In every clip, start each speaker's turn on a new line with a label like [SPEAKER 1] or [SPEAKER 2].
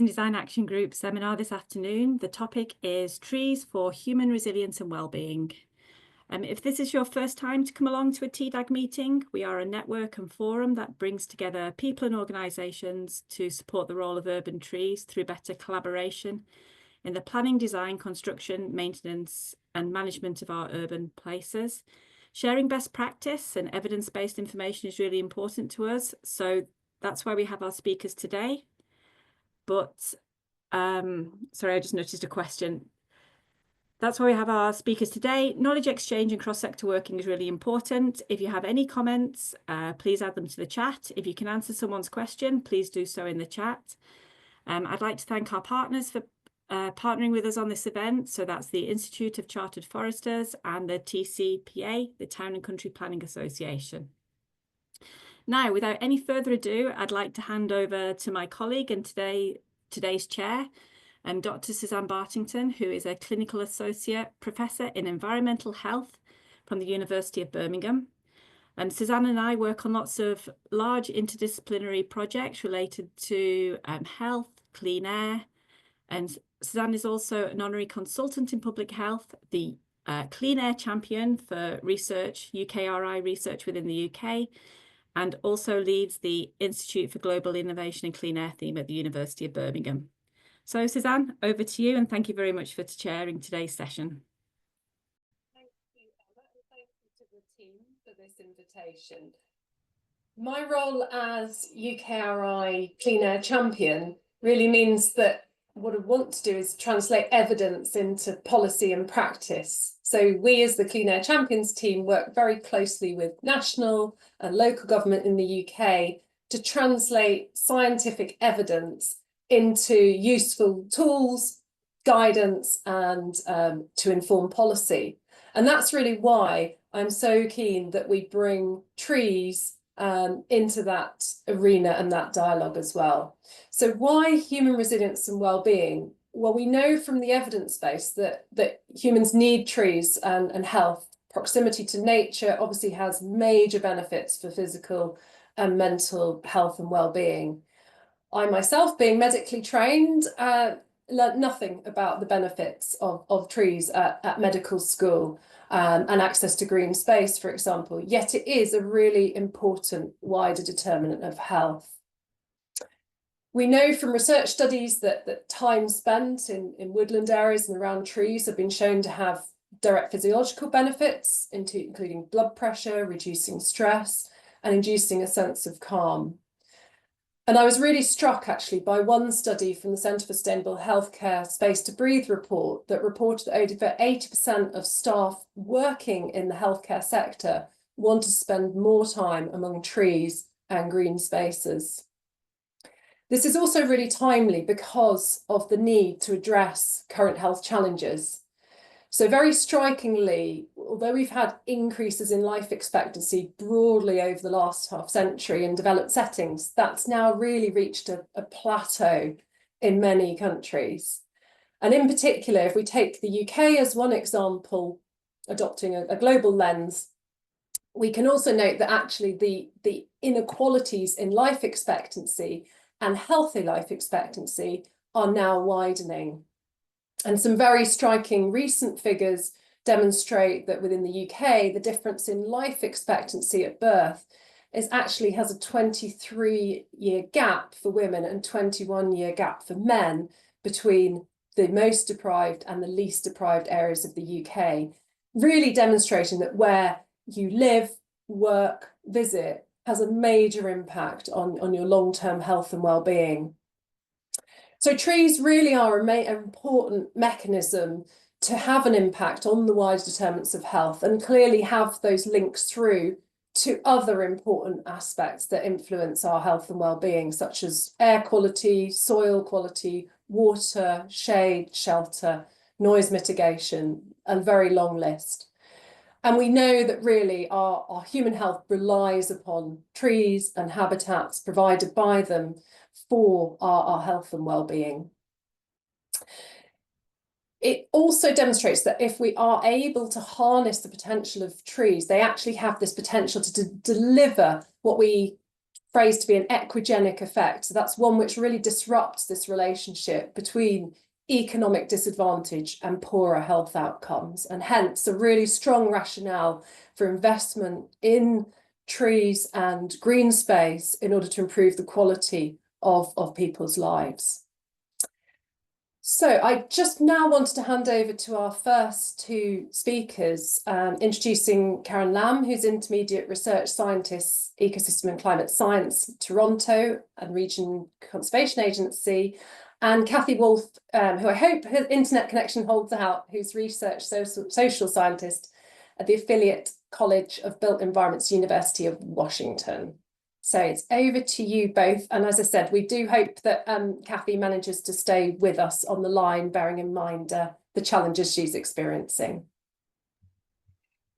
[SPEAKER 1] Design Action Group seminar this afternoon. The topic is Trees for Human Resilience and Wellbeing. If this is your first time to come along to a TDAG meeting, we are a network and forum that brings together people and organisations to support the role of urban trees through better collaboration in the planning, design, construction, maintenance and management of our urban places. Sharing best practice and evidence-based information is really important to us, so that's why we have our speakers today. But, sorry, I just noticed a question. That's why we have our speakers today. Knowledge exchange and cross-sector working is really important. If you have any comments, please add them to the chat. If you can answer someone's question, please do so in the chat. I'd like to thank our partners for partnering with us on this event. So that's the Institute of Chartered Foresters and the TCPA, the Town and Country Planning Association. Now, without any further ado, I'd like to hand over to my colleague and today's chair, Dr. Suzanne Bartington, who is a clinical associate professor in environmental health from the University of Birmingham. Suzanne and I work on lots of large interdisciplinary projects related to health, clean air. And Suzanne is also an honorary consultant in public health, the Clean Air Champion for research, UKRI research within the UK, and also leads the Institute for Global Innovation and Clean Air theme at the University of Birmingham. So Suzanne, over to you, and thank you very much for chairing today's session.
[SPEAKER 2] Thank you, Emma, and thank you to the team for this invitation. My role as UKRI Clean Air Champion really means that what I want to do is translate evidence into policy and practice. So we as the Clean Air Champions team work very closely with national and local government in the UK to translate scientific evidence into useful tools, guidance, and to inform policy. And that's really why I'm so keen that we bring trees into that arena and that dialogue as well. So why human resilience and well-being? Well, we know from the evidence base that humans need trees and health. Proximity to nature obviously has major benefits for physical and mental health and well-being. I myself, being medically trained, learnt nothing about the benefits of trees at medical school and access to green space, for example, yet it is a really important wider determinant of health. We know from research studies that time spent in woodland areas and around trees have been shown to have direct physiological benefits, including blood pressure, reducing stress, and inducing a sense of calm. And I was really struck actually by one study from the Centre for Sustainable Healthcare Space to Breathe report that reported that over 80% of staff working in the healthcare sector want to spend more time among trees and green spaces. This is also really timely because of the need to address current health challenges. So very strikingly, although we've had increases in life expectancy broadly over the last half century in developed settings, that's now really reached a plateau in many countries. And in particular, if we take the UK as one example, adopting a global lens, we can also note that actually the inequalities in life expectancy and healthy life expectancy are now widening. And some very striking recent figures demonstrate that within the UK, the difference in life expectancy at birth actually has a 23-year gap for women and 21-year gap for men between the most deprived and the least deprived areas of the UK, really demonstrating that where you live, work, visit has a major impact on your long-term health and well-being. So trees really are an important mechanism to have an impact on the wider determinants of health and clearly have those links through to other important aspects that influence our health and well-being, such as air quality, soil quality, water, shade, shelter, noise mitigation, a very long list. And we know that really our human health relies upon trees and habitats provided by them for our health and well-being. It also demonstrates that if we are able to harness the potential of trees, they actually have this potential to deliver what we phrased to be an echogenic effect. So that's one which really disrupts this relationship between economic disadvantage and poorer health outcomes, and hence a really strong rationale for investment in trees and green space in order to improve the quality of people's lives. So I just now wanted to hand over to our first two speakers, introducing Karen Lamb, who's Intermediate Research Scientist, Ecosystem and Climate Science, Toronto and Region Conservation Agency, and Kathy Wolf, who I hope her internet connection holds out, who's Research Social Scientist at the Affiliate College of Built Environments, University of Washington. So it's over to you both. And as I said, we do hope that Kathy manages to stay with us on the line, bearing in mind the challenges she's experiencing.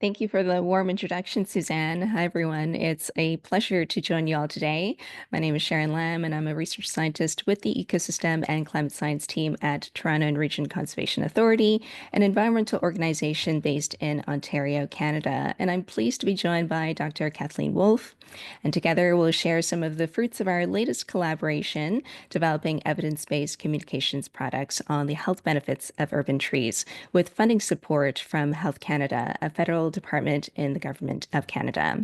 [SPEAKER 3] Thank you for the warm introduction, Suzanne. Hi, everyone. It's a pleasure to join you all today. My name is Sharon Lamb, and I'm a research scientist with the Ecosystem and Climate Science team at Toronto and Region Conservation Authority, an environmental organization based in Ontario, Canada. And I'm pleased to be joined by Dr. Kathleen Wolf. And together we'll share some of the fruits of our latest collaboration, developing evidence-based communications products on the health benefits of urban trees, with funding support from Health Canada, a federal department in the Government of Canada.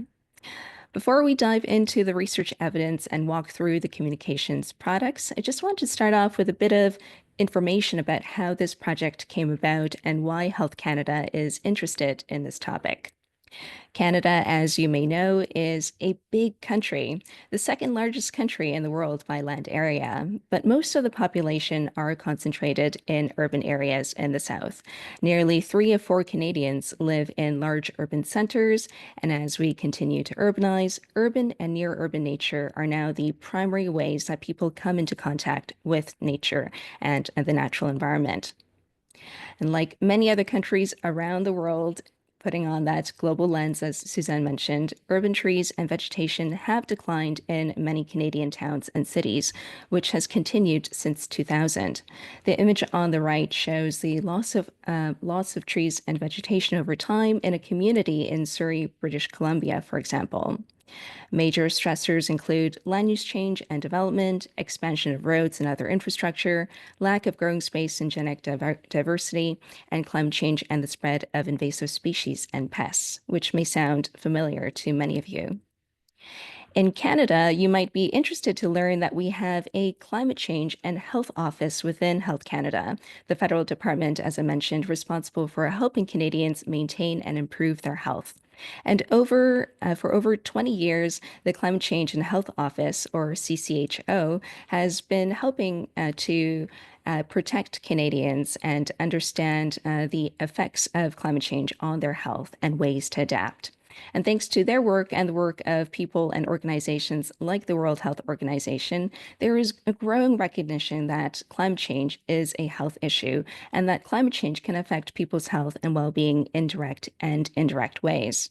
[SPEAKER 3] Before we dive into the research evidence and walk through the communications products, I just want to start off with a bit of information about how this project came about and why Health Canada is interested in this topic. Canada, as you may know, is a big country, the second largest country in the world by land area, but most of the population are concentrated in urban areas in the south. Nearly 3 of 4 Canadians live in large urban centers, and as we continue to urbanize, urban and near-urban nature are now the primary ways that people come into contact with nature and the natural environment. And like many other countries around the world, putting on that global lens, as Suzanne mentioned, urban trees and vegetation have declined in many Canadian towns and cities, which has continued since 2000. The image on the right shows the loss of trees and vegetation over time in a community in Surrey, British Columbia, for example. Major stressors include land use change and development, expansion of roads and other infrastructure, lack of growing space and genetic diversity, and climate change and the spread of invasive species and pests, which may sound familiar to many of you. In Canada, you might be interested to learn that we have a climate change and health office within Health Canada, the federal department, as I mentioned, responsible for helping Canadians maintain and improve their health. And for over 20 years, the Climate Change and Health Office, or CCHO, has been helping to protect Canadians and understand the effects of climate change on their health and ways to adapt. And thanks to their work and the work of people and organizations like the World Health Organization, there is a growing recognition that climate change is a health issue and that climate change can affect people's health and well-being in direct and indirect ways.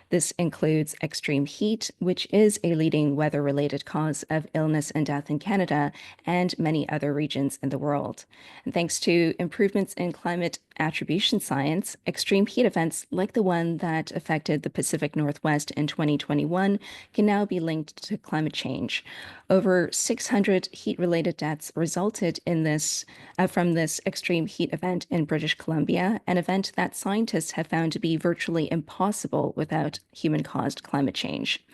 [SPEAKER 3] This includes extreme heat, which is a leading weather-related cause of illness and death in Canada and many other regions in the world. And thanks to improvements in climate attribution science, extreme heat events like the one that affected the Pacific Northwest in 2021 can now be linked to climate change. Over 600 heat-related deaths resulted in from this extreme heat event in British Columbia, an event that scientists have found to be virtually impossible without human-caused climate change.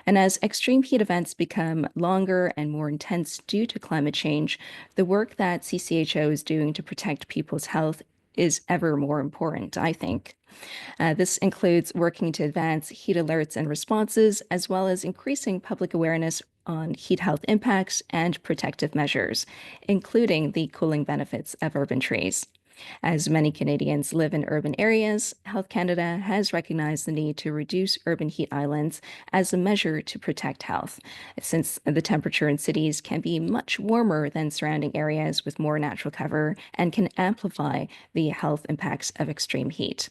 [SPEAKER 3] And as extreme heat events become longer and more intense due to climate change, the work that CCHO is doing to protect people's health is ever more important, I think. This includes working to advance heat alerts and responses, as well as increasing public awareness on heat health impacts and protective measures, including the cooling benefits of urban trees. As many Canadians live in urban areas, Health Canada has recognized the need to reduce urban heat islands as a measure to protect health, since the temperature in cities can be much warmer than surrounding areas with more natural cover and can amplify the health impacts of extreme heat.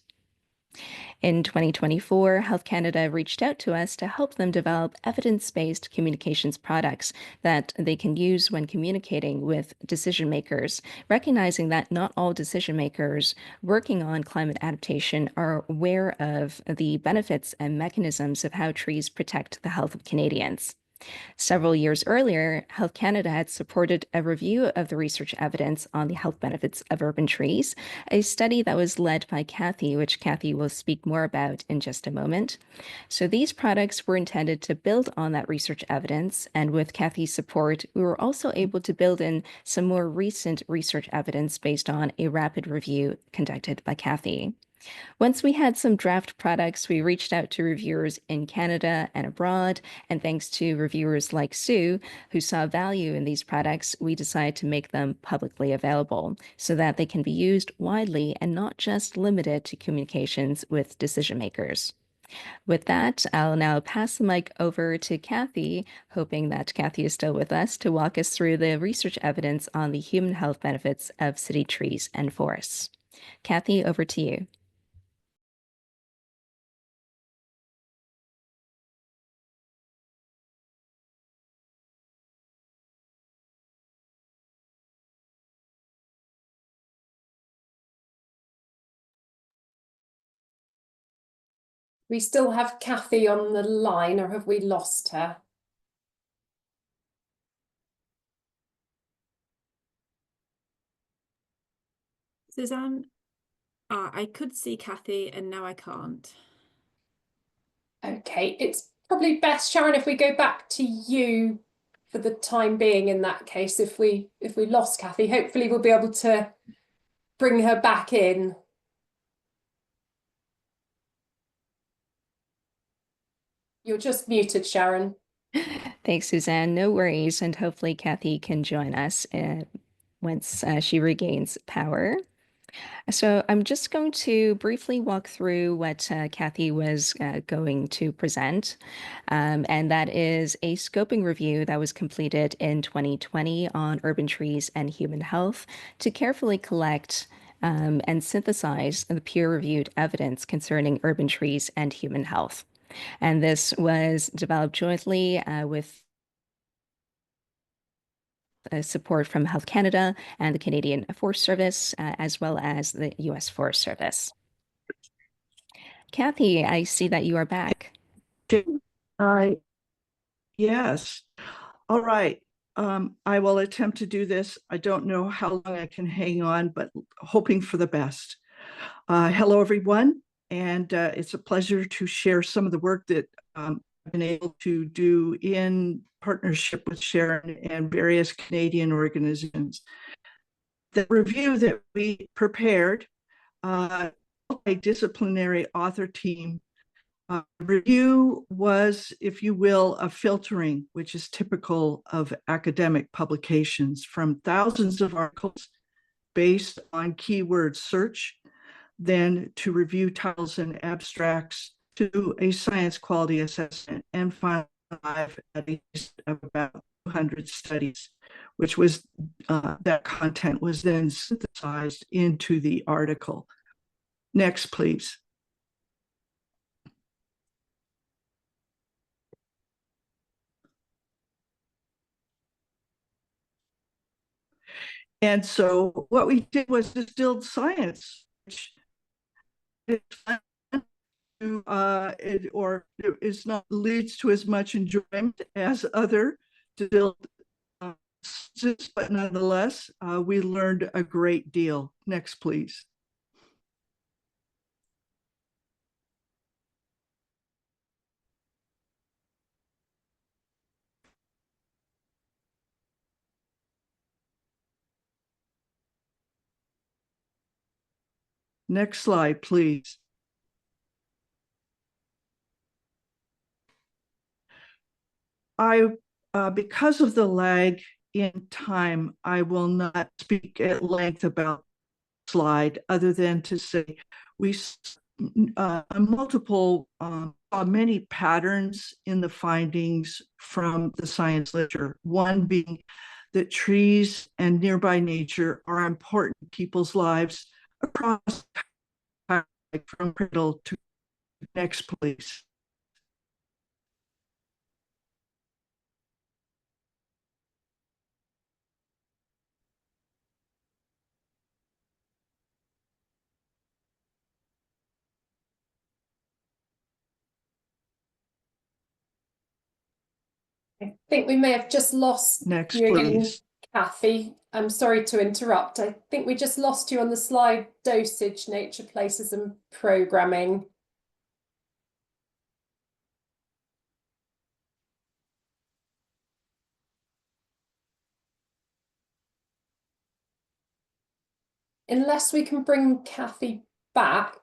[SPEAKER 3] In 2024, Health Canada reached out to us to help them develop evidence-based communications products that they can use when communicating with decision makers, recognizing that not all decision makers working on climate adaptation are aware of the benefits and mechanisms of how trees protect the health of Canadians. Several years earlier, Health Canada had supported a review of the research evidence on the health benefits of urban trees, a study that was led by Kathy, which Kathy will speak more about in just a moment. So these products were intended to build on that research evidence, and with Kathy's support, we were also able to build in some more recent research evidence based on a rapid review conducted by Kathy. Once we had some draft products, we reached out to reviewers in Canada and abroad, and thanks to reviewers like Sue, who saw value in these products, we decided to make them publicly available so that they can be used widely and not just limited to communications with decision makers. With that, I'll now pass the mic over to Kathy, hoping that Kathy is still with us to walk us through the research evidence on the human health benefits of city trees and forests. Kathy, over to you.
[SPEAKER 2] We still have Kathy on the line, or have we lost her?
[SPEAKER 1] Suzanne, I could see Kathy and now I can't.
[SPEAKER 2] Okay, it's probably best, Sharon, if we go back to you for the time being in that case. If we lost Kathy, hopefully we'll be able to bring her back in. You're just muted, Sharon.
[SPEAKER 3] Thanks, Suzanne. No worries. And hopefully Kathy can join us once she regains power. So I'm just going to briefly walk through what Kathy was going to present. And that is a scoping review that was completed in 2020 on urban trees and human health to carefully collect and synthesize the peer-reviewed evidence concerning urban trees and human health. And this was developed jointly with support from Health Canada and the Canadian Forest Service, as well as the U.S. Forest Service. Kathy, I see that you are back.
[SPEAKER 4] Yes. All right. I will attempt to do this. I don't know how long I can hang on, but hoping for the best. Hello, everyone. And it's a pleasure to share some of the work that I've been able to do in partnership with Sharon and various Canadian organizations. The review that we prepared, a multidisciplinary author team review was, if you will, a filtering, which is typical of academic publications, from thousands of articles based on keyword search, then to review titles and abstracts, to a science quality assessment, and finally at least of about 200 studies, which was that content was then synthesized into the article. Next, please. And so what we did was distilled science, which is fun or is not leads to as much enjoyment as other distilled but nonetheless, we learned a great deal. Next, please. Next slide, please. Because of the lag in time, I will not speak at length about the slide other than to say we many patterns in the findings from the science literature. One being that trees and nearby nature are important in people's lives across from cradle to next, please.
[SPEAKER 2] I think we may have just lost
[SPEAKER 4] Next,
[SPEAKER 2] you again,
[SPEAKER 4] please.
[SPEAKER 2] Kathy. I'm sorry to interrupt. I think we just lost you on the slide dosage, nature, places and programming. Unless we can bring Kathy back,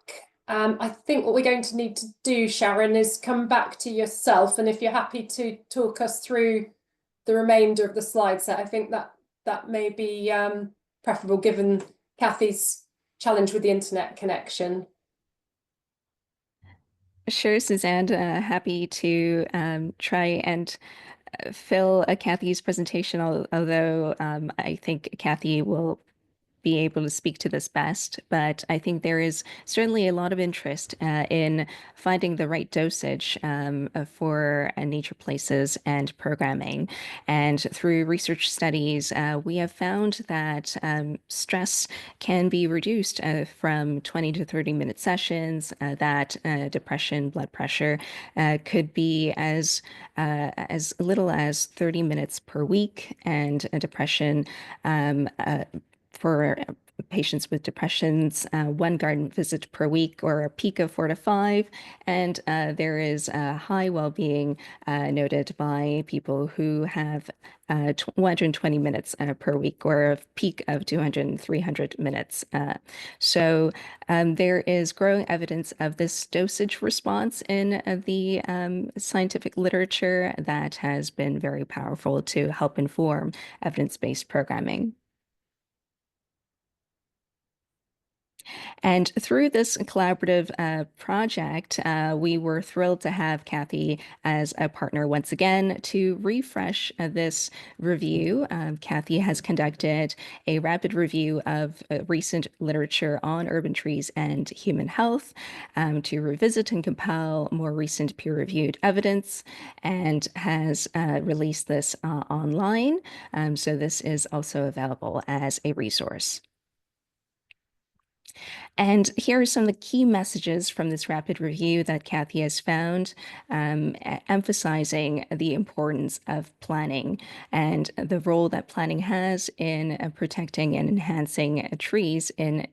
[SPEAKER 2] I think what we're going to need to do, Sharon, is come back to yourself. And if you're happy to talk us through the remainder of the slide set, I think that may be preferable given Kathy's challenge with the internet connection.
[SPEAKER 3] Sure, Suzanne, happy to try and fill Kathy's presentation, although I think Kathy will be able to speak to this best, but I think there is certainly a lot of interest in finding the right dosage for nature places and programming. And through research studies, we have found that stress can be reduced from 20 to 30-minute sessions, that depression, blood pressure could be as little as 30 minutes per week, and depression for patients with depressions, one garden visit per week or a peak of 4 to 5. And there is high well-being noted by people who have 120 minutes per week or a peak of 200 and 300 minutes. So there is growing evidence of this dosage response in the scientific literature that has been very powerful to help inform evidence-based programming. And through this collaborative project, we were thrilled to have Kathy as a partner once again to refresh this review. Kathy has conducted a rapid review of recent literature on urban trees and human health to revisit and compile more recent peer-reviewed evidence, and has released this online. So this is also available as a resource. And here are some of the key messages from this rapid review that Kathy has found, emphasizing the importance of planning and the role that planning has in protecting and enhancing trees in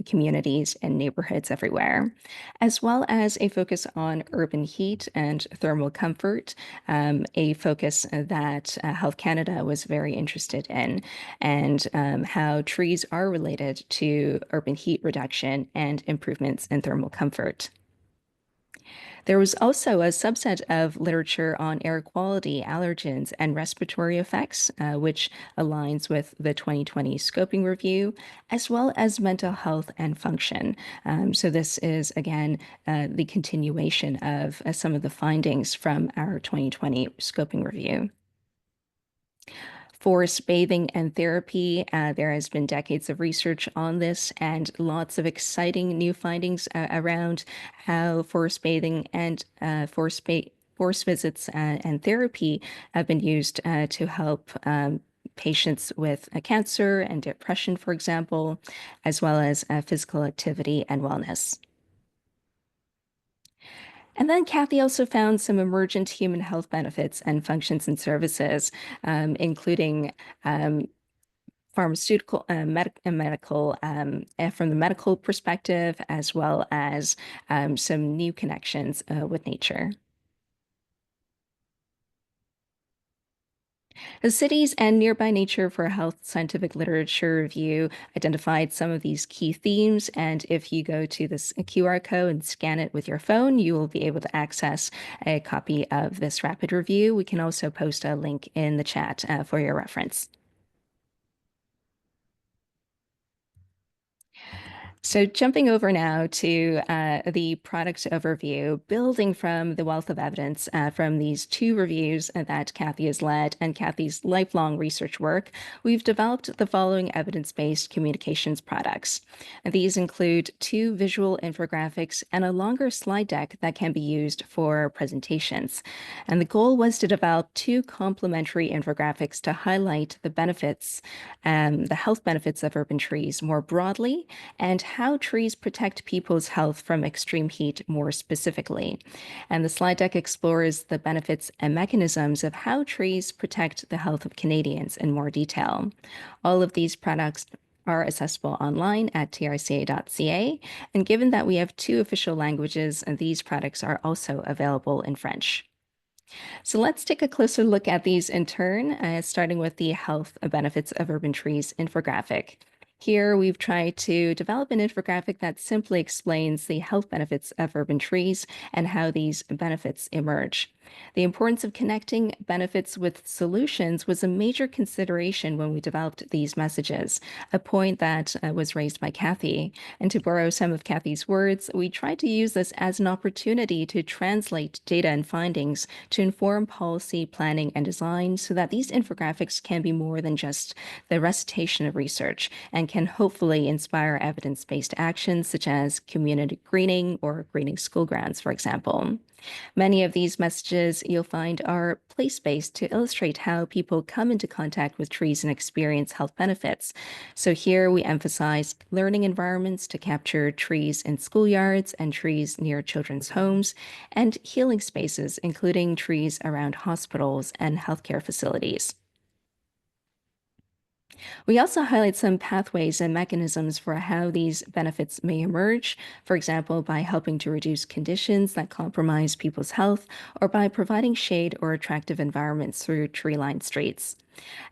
[SPEAKER 3] communities and neighborhoods everywhere, as well as a focus on urban heat and thermal comfort, a focus that Health Canada was very interested in, and how trees are related to urban heat reduction and improvements in thermal comfort. There was also a subset of literature on air quality, allergens, and respiratory effects, which aligns with the 2020 scoping review, as well as mental health and function. So this is, again, the continuation of some of the findings from our 2020 scoping review. Forest bathing and therapy. There has been decades of research on this and lots of exciting new findings around how forest bathing and forest visits and therapy have been used to help patients with cancer and depression, for example, as well as physical activity and wellness. And then Kathy also found some emergent human health benefits and functions and services, including pharmaceutical, medical, from the medical perspective, as well as some new connections with nature. The Cities and Nearby Nature for Health Scientific Literature Review identified some of these key themes, and if you go to this QR code and scan it with your phone, you will be able to access a copy of this rapid review. We can also post a link in the chat for your reference. So jumping over now to the product overview, building from the wealth of evidence from these two reviews that Kathy has led and Kathy's lifelong research work, we've developed the following evidence-based communications products. These include 2 visual infographics and a longer slide deck that can be used for presentations. And the goal was to develop 2 complementary infographics to highlight the benefits, the health benefits of urban trees more broadly, and how trees protect people's health from extreme heat more specifically. And the slide deck explores the benefits and mechanisms of how trees protect the health of Canadians in more detail. All of these products are accessible online at trca.ca. And given that we have 2 official languages, these products are also available in French. So let's take a closer look at these in turn, starting with the health benefits of urban trees infographic. Here, we've tried to develop an infographic that simply explains the health benefits of urban trees and how these benefits emerge. The importance of connecting benefits with solutions was a major consideration when we developed these messages, a point that was raised by Kathy. And to borrow some of Kathy's words, we tried to use this as an opportunity to translate data and findings to inform policy planning and design so that these infographics can be more than just the recitation of research and can hopefully inspire evidence-based actions such as community greening or greening school grounds, for example. Many of these messages you'll find are place-based to illustrate how people come into contact with trees and experience health benefits. So here we emphasize learning environments to capture trees in schoolyards and trees near children's homes, and healing spaces, including trees around hospitals and healthcare facilities. We also highlight some pathways and mechanisms for how these benefits may emerge, for example, by helping to reduce conditions that compromise people's health or by providing shade or attractive environments through tree-lined streets.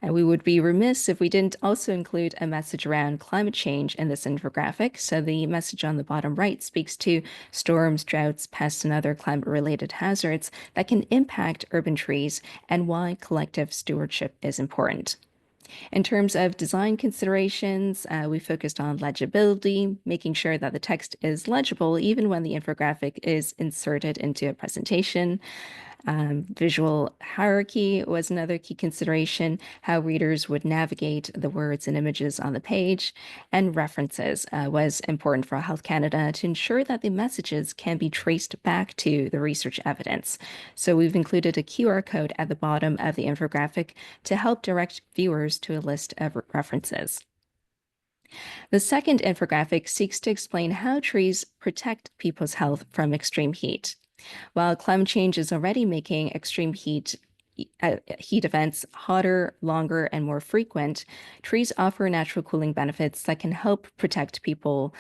[SPEAKER 3] And we would be remiss if we didn't also include a message around climate change in this infographic. So the message on the bottom right speaks to storms, droughts, pests, and other climate-related hazards that can impact urban trees and why collective stewardship is important. In terms of design considerations, we focused on legibility, making sure that the text is legible even when the infographic is inserted into a presentation. Visual hierarchy was another key consideration, how readers would navigate the words and images on the page, and references was important for Health Canada to ensure that the messages can be traced back to the research evidence. So we've included a QR code at the bottom of the infographic to help direct viewers to a list of references. The second infographic seeks to explain how trees protect people's health from extreme heat. While climate change is already making extreme heat events hotter, longer, and more frequent, trees offer natural cooling benefits that can help protect people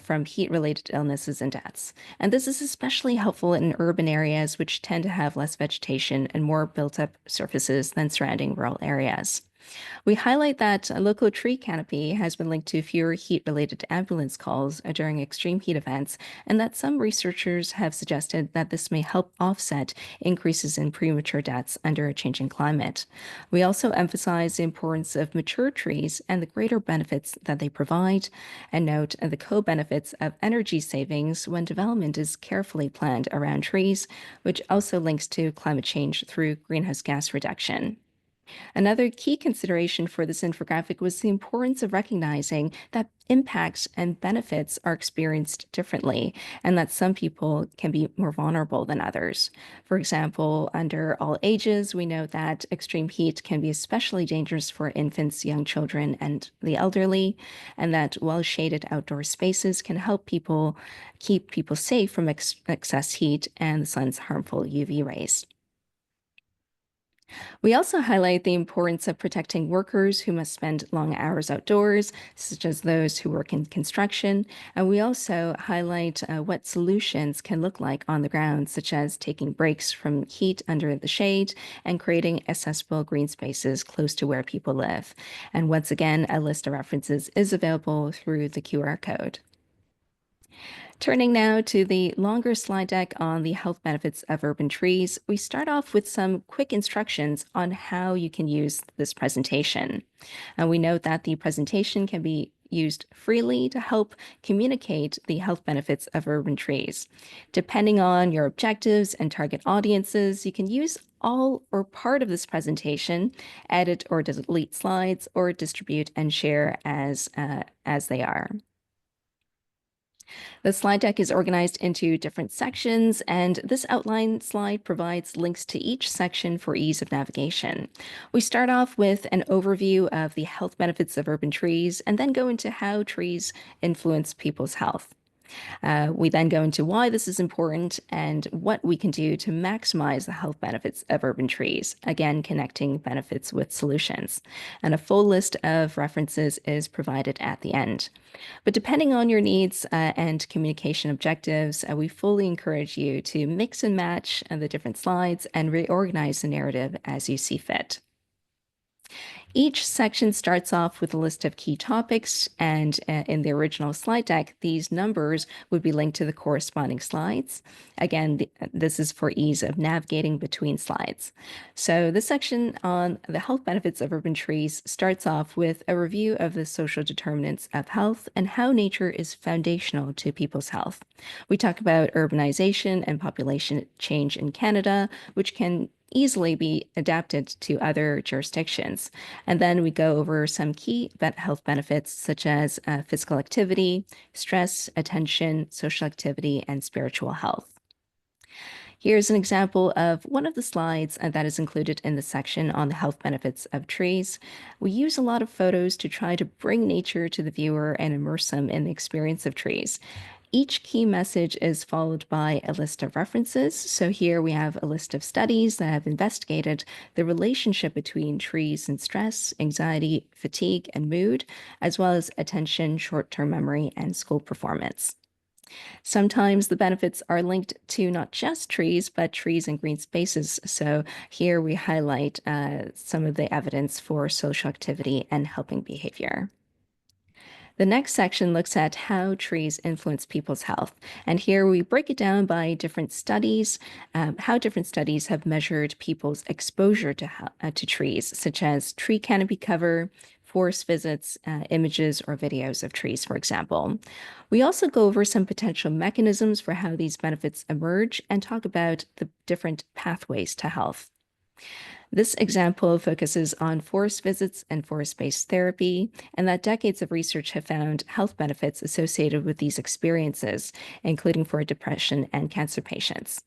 [SPEAKER 3] from heat-related illnesses and deaths. And this is especially helpful in urban areas which tend to have less vegetation and more built-up surfaces than surrounding rural areas. We highlight that a local tree canopy has been linked to fewer heat-related ambulance calls during extreme heat events, and that some researchers have suggested that this may help offset increases in premature deaths under a changing climate. We also emphasize the importance of mature trees and the greater benefits that they provide, and note the co-benefits of energy savings when development is carefully planned around trees, which also links to climate change through greenhouse gas reduction. Another key consideration for this infographic was the importance of recognizing that impacts and benefits are experienced differently, and that some people can be more vulnerable than others. For example, under all ages, we know that extreme heat can be especially dangerous for infants, young children, and the elderly, and that well-shaded outdoor spaces can help keep people safe from excess heat and the sun's harmful UV rays. We also highlight the importance of protecting workers who must spend long hours outdoors, such as those who work in construction. And we also highlight what solutions can look like on the ground, such as taking breaks from heat under the shade and creating accessible green spaces close to where people live. And once again, a list of references is available through the QR code. Turning now to the longer slide deck on the health benefits of urban trees, we start off with some quick instructions on how you can use this presentation. And we note that the presentation can be used freely to help communicate the health benefits of urban trees. Depending on your objectives and target audiences, you can use all or part of this presentation, edit or delete slides, or distribute and share as they are. The slide deck is organized into different sections, and this outline slide provides links to each section for ease of navigation. We start off with an overview of the health benefits of urban trees and then go into how trees influence people's health. We then go into why this is important and what we can do to maximize the health benefits of urban trees, again, connecting benefits with solutions. And a full list of references is provided at the end. But depending on your needs and communication objectives, we fully encourage you to mix and match the different slides and reorganize the narrative as you see fit. Each section starts off with a list of key topics, and in the original slide deck, these numbers would be linked to the corresponding slides. Again, this is for ease of navigating between slides. So this section on the health benefits of urban trees starts off with a review of the social determinants of health and how nature is foundational to people's health. We talk about urbanization and population change in Canada, which can easily be adapted to other jurisdictions. And then we go over some key health benefits such as physical activity, stress, attention, social activity, and spiritual health. Here's an example of one of the slides that is included in the section on the health benefits of trees. We use a lot of photos to try to bring nature to the viewer and immerse them in the experience of trees. Each key message is followed by a list of references. So here we have a list of studies that have investigated the relationship between trees and stress, anxiety, fatigue, and mood, as well as attention, short-term memory, and school performance. Sometimes the benefits are linked to not just trees, but trees and green spaces. So here we highlight some of the evidence for social activity and helping behavior. The next section looks at how trees influence people's health. And here we break it down by different studies, how different studies have measured people's exposure to trees, such as tree canopy cover, forest visits, images or videos of trees, for example. We also go over some potential mechanisms for how these benefits emerge and talk about the different pathways to health. This example focuses on forest visits and forest-based therapy, and that decades of research have found health benefits associated with these experiences, including for depression and cancer patients.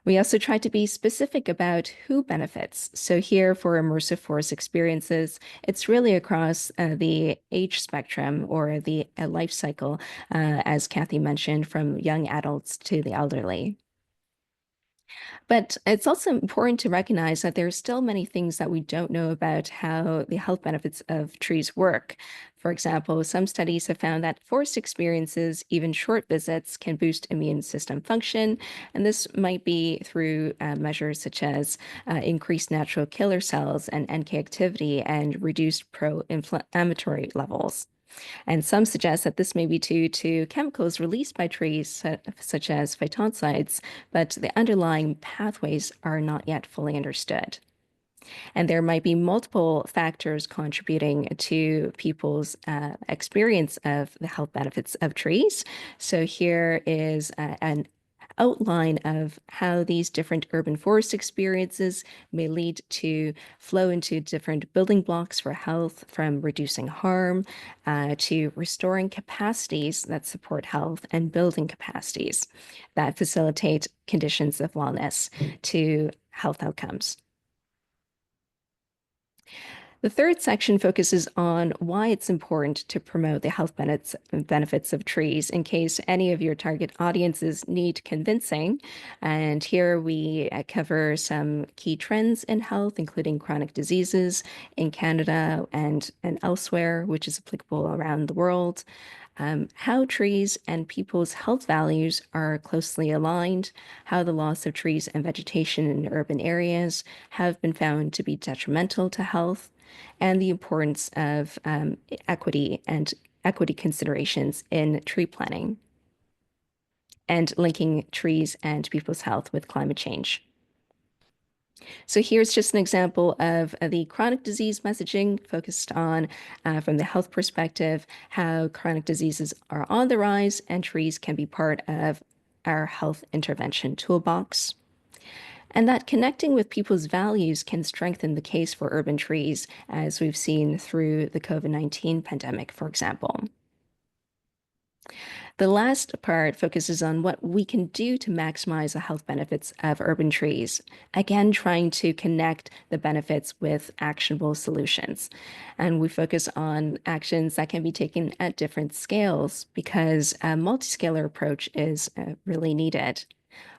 [SPEAKER 3] We also try to be specific about who benefits. So here for immersive forest experiences, it's really across the age spectrum or the life cycle, as Kathy mentioned, from young adults to the elderly. But it's also important to recognize that there are still many things that we don't know about how the health benefits of trees work. For example, some studies have found that forest experiences, even short visits, can boost immune system function. And this might be through measures such as increased natural killer cells and NK activity and reduced pro-inflammatory levels. And some suggest that this may be due to chemicals released by trees, such as phytoncides, but the underlying pathways are not yet fully understood. And there might be multiple factors contributing to people's experience of the health benefits of trees. So here is an outline of how these different urban forest experiences may lead to flow into different building blocks for health, from reducing harm to restoring capacities that support health and building capacities that facilitate conditions of wellness to health outcomes. The third section focuses on why it's important to promote the health benefits of trees in case any of your target audiences need convincing. And here we cover some key trends in health, including chronic diseases in Canada and elsewhere, which is applicable around the world. How trees and people's health values are closely aligned, how the loss of trees and vegetation in urban areas have been found to be detrimental to health, and the importance of equity and equity considerations in tree planting, and linking trees and people's health with climate change. So here's just an example of the chronic disease messaging focused on, from the health perspective, how chronic diseases are on the rise and trees can be part of our health intervention toolbox. And that connecting with people's values can strengthen the case for urban trees, as we've seen through the COVID-19 pandemic, for example. The last part focuses on what we can do to maximize the health benefits of urban trees. Again, trying to connect the benefits with actionable solutions. And we focus on actions that can be taken at different scales because a multi-scalar approach is really needed.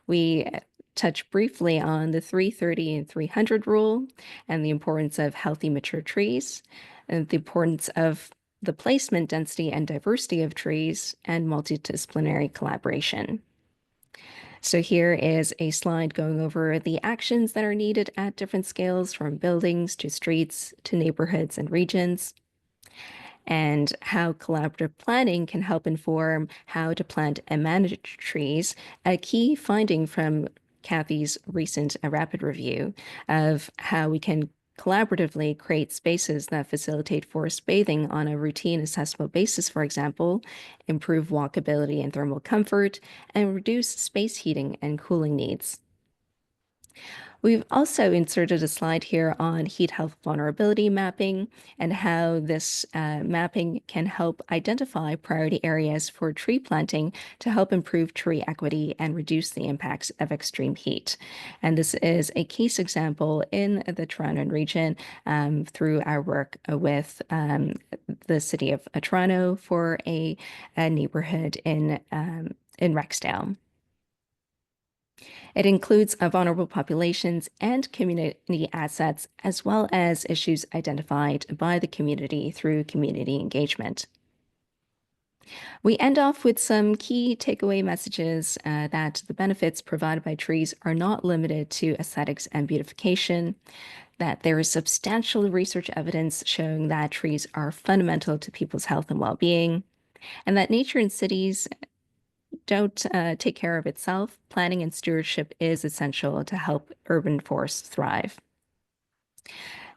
[SPEAKER 3] We touch briefly on the 330 and 300 rule and the importance of healthy mature trees, and the importance of the placement, density, and diversity of trees, and multidisciplinary collaboration. So here is a slide going over the actions that are needed at different scales, from buildings to streets to neighborhoods and regions, and how collaborative planning can help inform how to plant and manage trees, a key finding from Kathy's recent rapid review of how we can collaboratively create spaces that facilitate forest bathing on a routine accessible basis, for example, improve walkability and thermal comfort, and reduce space heating and cooling needs. We've also inserted a slide here on heat health vulnerability mapping and how this mapping can help identify priority areas for tree planting to help improve tree equity and reduce the impacts of extreme heat. And this is a case example in the Toronto region through our work with the city of Toronto for a neighborhood in Rexdale. It includes vulnerable populations and community assets, as well as issues identified by the community through community engagement. We end off with some key takeaway messages that the benefits provided by trees are not limited to aesthetics and beautification, that there is substantial research evidence showing that trees are fundamental to people's health and well-being, and that nature in cities don't take care of itself. Planning and stewardship is essential to help urban forests thrive.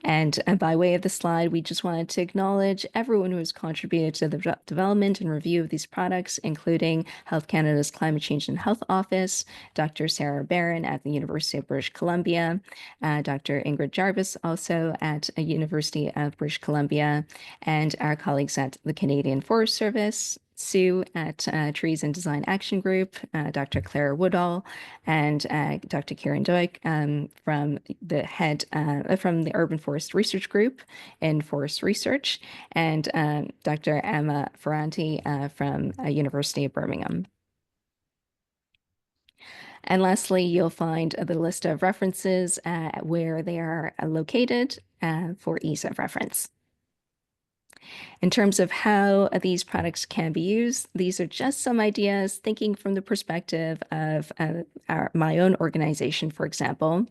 [SPEAKER 3] And by way of the slide, we just wanted to acknowledge everyone who has contributed to the development and review of these products, including Health Canada's Climate Change and Health Office, Dr. Sarah Barron at the University of British Columbia, Dr. Ingrid Jarvis also at the University of British Columbia, and our colleagues at the Canadian Forest Service, Sue at Trees and Design Action Group, Dr. Claire Woodall, and Dr. Kieran Doig from the Urban Forest Research Group in Forest Research, and Dr. Emma Ferranti from University of Birmingham. And lastly, you'll find the list of references where they are located for ease of reference. In terms of how these products can be used, these are just some ideas, thinking from the perspective of my own organization, for example.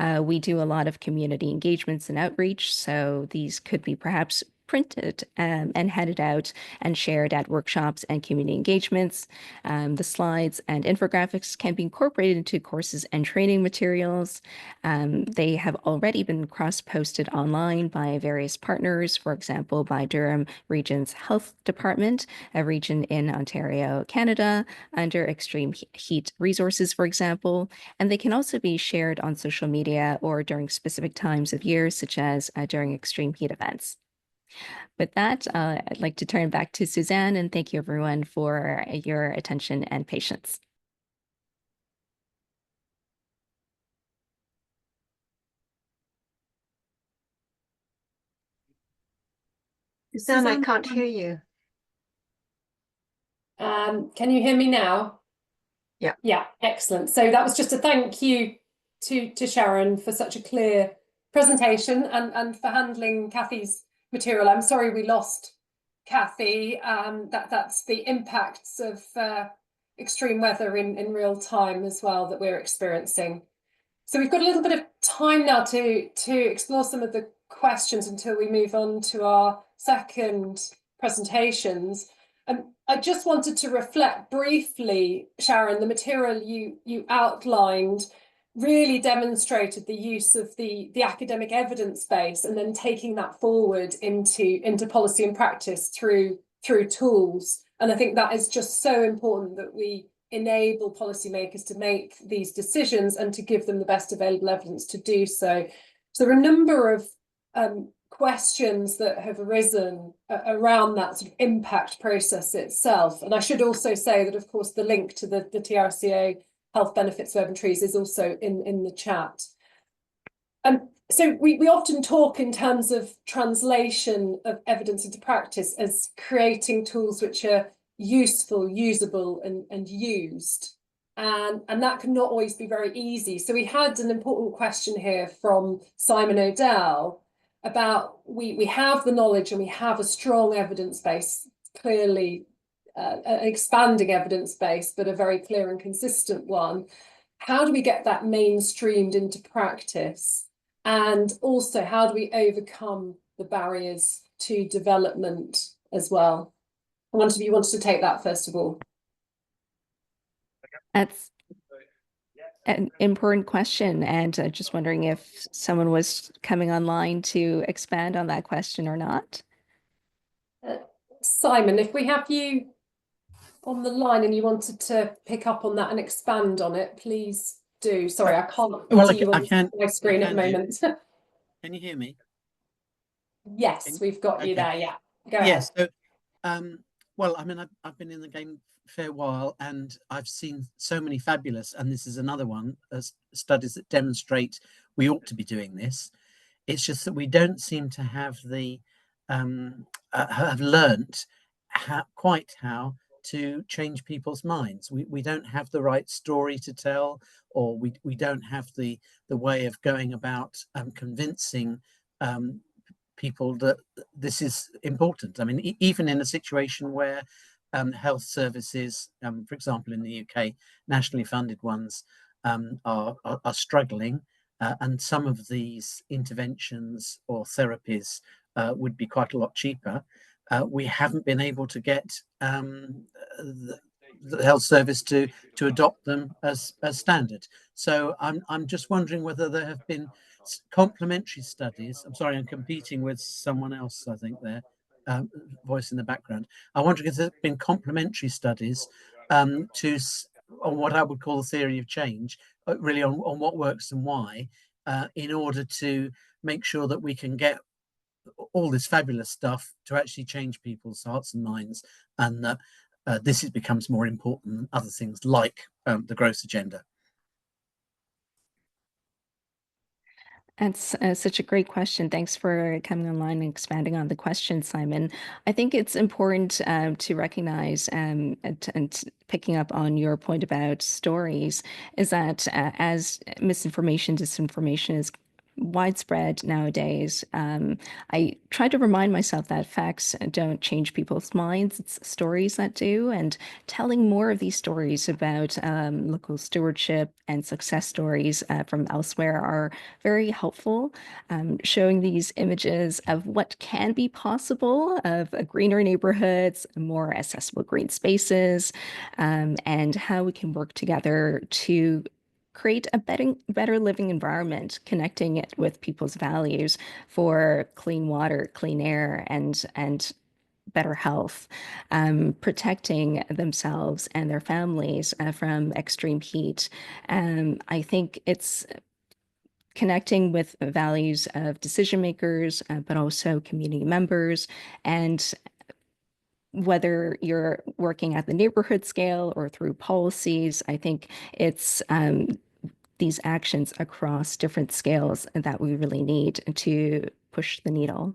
[SPEAKER 3] We do a lot of community engagements and outreach, so these could be perhaps printed and handed out and shared at workshops and community engagements. The slides and infographics can be incorporated into courses and training materials. They have already been cross-posted online by various partners, for example, by Durham Region's Health Department, a region in Ontario, Canada, under extreme heat resources, for example. And they can also be shared on social media or during specific times of year, such as during extreme heat events. With that, I'd like to turn back to Suzanne, and thank you everyone for your attention and patience.
[SPEAKER 5] Suzanne, I can't hear you.
[SPEAKER 2] Can you hear me now?
[SPEAKER 5] Yeah.
[SPEAKER 2] Yeah, excellent. So that was just a thank you to Sharon for such a clear presentation and for handling Kathy's material. I'm sorry we lost Kathy. That's the impacts of extreme weather in real time as well that we're experiencing. So we've got a little bit of time now to explore some of the questions until we move on to our second presentations. I just wanted to reflect briefly, Sharon, the material you outlined really demonstrated the use of the academic evidence base and then taking that forward into policy and practice through tools. And I think that is just so important that we enable policymakers to make these decisions and to give them the best available evidence to do so. So there are a number of questions that have arisen around that sort of impact process itself. And I should also say that, of course, the link to the TRCA health benefits of urban trees is also in the chat. So we often talk in terms of translation of evidence into practice as creating tools which are useful, usable, and used. And that can not always be very easy. So we had an important question here from Simon O'Dell about we have the knowledge and we have a strong evidence base, clearly an expanding evidence base, but a very clear and consistent one. How do we get that mainstreamed into practice? And also, how do we overcome the barriers to development as well? I wonder if you wanted to take that first of all.
[SPEAKER 3] That's an important question, and just wondering if someone was coming online to expand on that question or not.
[SPEAKER 2] Simon, if we have you on the line and you wanted to pick up on that and expand on it, please do. Sorry, I can't see you on my screen at the moment.
[SPEAKER 6] Can you hear me?
[SPEAKER 2] Yes, we've got you there. Yeah, go ahead.
[SPEAKER 6] Yes. So, well, I mean, I've been in the game a fair while, and I've seen so many fabulous, and this is another one, studies that demonstrate we ought to be doing this. It's just that we don't seem to have the have learnt quite how to change people's minds. We don't have the right story to tell, or we don't have the way of going about convincing people that this is important. I mean, even in a situation where health services, for example, in the UK, nationally funded ones are struggling, and some of these interventions or therapies would be quite a lot cheaper. We haven't been able to get the health service to adopt them as standard. So I'm just wondering whether there have been complementary studies. I'm sorry, I'm competing with someone else, I think, there, voice in the background. I wonder if there have been complementary studies on what I would call the theory of change, really on what works and why, in order to make sure that we can get all this fabulous stuff to actually change people's hearts and minds, and that this becomes more important than other things like the growth agenda.
[SPEAKER 3] That's such a great question. Thanks for coming online and expanding on the question, Simon. I think it's important to recognize and picking up on your point about stories is that as misinformation, disinformation is widespread nowadays, I try to remind myself that facts don't change people's minds, it's stories that do, and telling more of these stories about local stewardship and success stories from elsewhere are very helpful. Showing these images of what can be possible of greener neighborhoods, more accessible green spaces, and how we can work together to create a better living environment, connecting it with people's values for clean water, clean air, and better health, protecting themselves and their families from extreme heat. I think it's connecting with values of decision makers, but also community members, and whether you're working at the neighborhood scale or through policies, I think it's these actions across different scales that we really need to push the needle.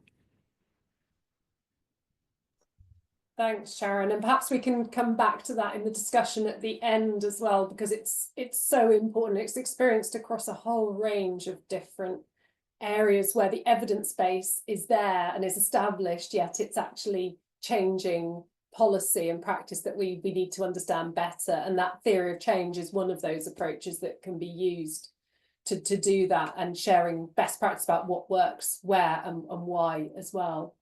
[SPEAKER 2] Thanks, Sharon. And perhaps we can come back to that in the discussion at the end as well, because it's so important. It's experienced across a whole range of different areas where the evidence base is there and is established, yet it's actually changing policy and practice that we need to understand better. And that theory of change is one of those approaches that can be used to do that, and sharing best practice about what works where and why as well.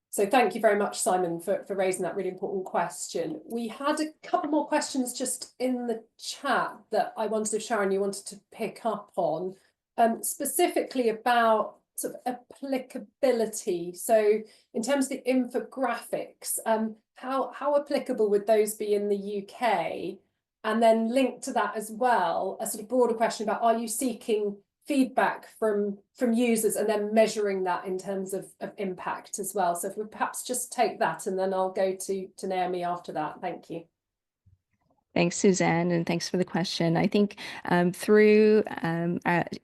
[SPEAKER 2] So thank you very much, Simon, for raising that really important question. We had a couple more questions just in the chat that I wondered if, Sharon, you wanted to pick up on, specifically about sort of applicability. So in terms of the infographics, how applicable would those be in the UK? And then linked to that as well, a sort of broader question about, are you seeking feedback from users and then measuring that in terms of impact as well. So if we perhaps just take that, and then I'll go to Naomi after that. Thank you.
[SPEAKER 3] Thanks, Suzanne, and thanks for the question. I think through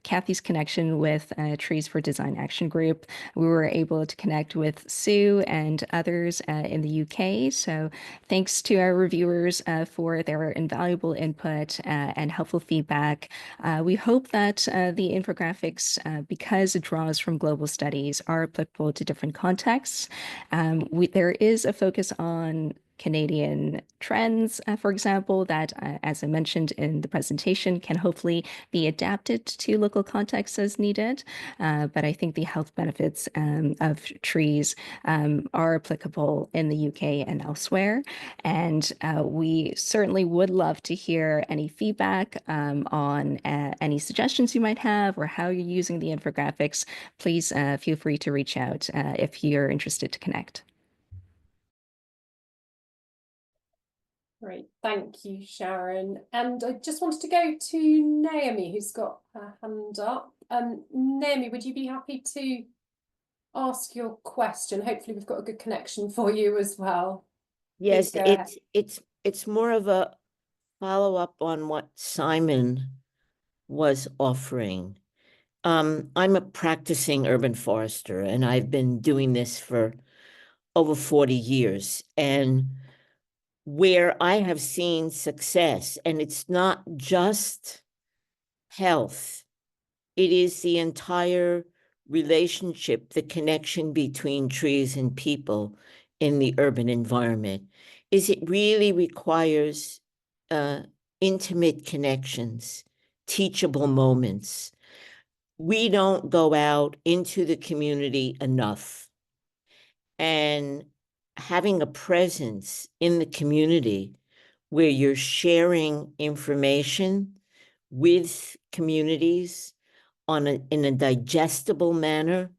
[SPEAKER 3] Kathy's connection with Trees for Design Action Group, we were able to connect with Sue and others in the UK. So thanks to our reviewers for their invaluable input and helpful feedback. We hope that the infographics, because it draws from global studies, are applicable to different contexts. There is a focus on Canadian trends, for example, that, as I mentioned in the presentation, can hopefully be adapted to local contexts as needed. But I think the health benefits of trees are applicable in the UK and elsewhere. And we certainly would love to hear any feedback on any suggestions you might have or how you're using the infographics. Please feel free to reach out if you're interested to connect.
[SPEAKER 2] Great, thank you, Sharon. And I just wanted to go to Naomi, who's got her hand up. Naomi, would you be happy to ask your question? Hopefully we've got a good connection for you as well.
[SPEAKER 7] Yes,
[SPEAKER 2] Please go ahead.
[SPEAKER 7] it's more of a follow-up on what Simon was offering. I'm a practicing urban forester, and I've been doing this for over 40 years. And where I have seen success, and it's not just health, it is the entire relationship, the connection between trees and people in the urban environment, is it really requires intimate connections, teachable moments. We don't go out into the community enough. And having a presence in the community where you're sharing information with communities in a digestible manner,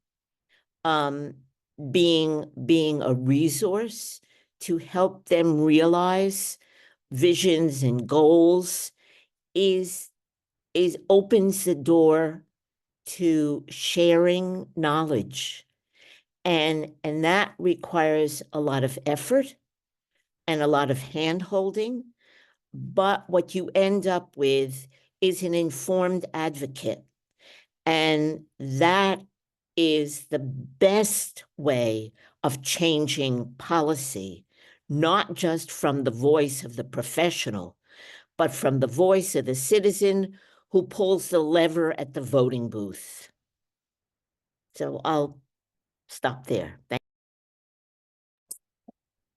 [SPEAKER 7] being a resource to help them realize visions and goals is opens the door to sharing knowledge. And that requires a lot of effort and a lot of hand-holding. But what you end up with is an informed advocate. And that is the best way of changing policy, not just from the voice of the professional, but from the voice of the citizen who pulls the lever at the voting booth. So I'll stop there. Thank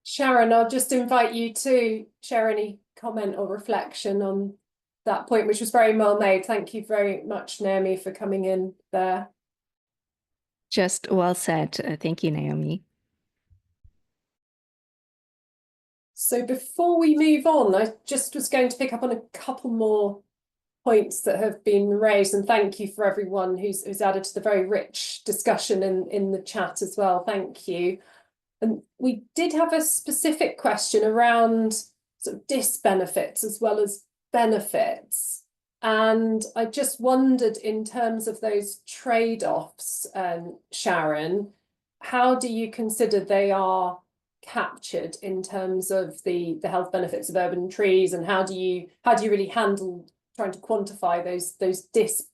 [SPEAKER 2] Sharon, I'll just invite you to share any comment or reflection on that point, which was very well made. Thank you very much, Naomi, for coming in there.
[SPEAKER 3] Just well said. Thank you, Naomi.
[SPEAKER 2] So before we move on, I just was going to pick up on a couple more points that have been raised, and thank you for everyone who's added to the very rich discussion in the chat as well. Thank you. And we did have a specific question around sort of disbenefits as well as benefits. And I just wondered, in terms of those trade-offs, Sharon, how do you consider they are captured in terms of the health benefits of urban trees, and how do you really handle trying to quantify those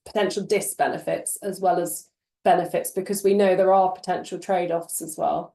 [SPEAKER 2] potential disbenefits as well as benefits, because we know there are potential trade-offs as well?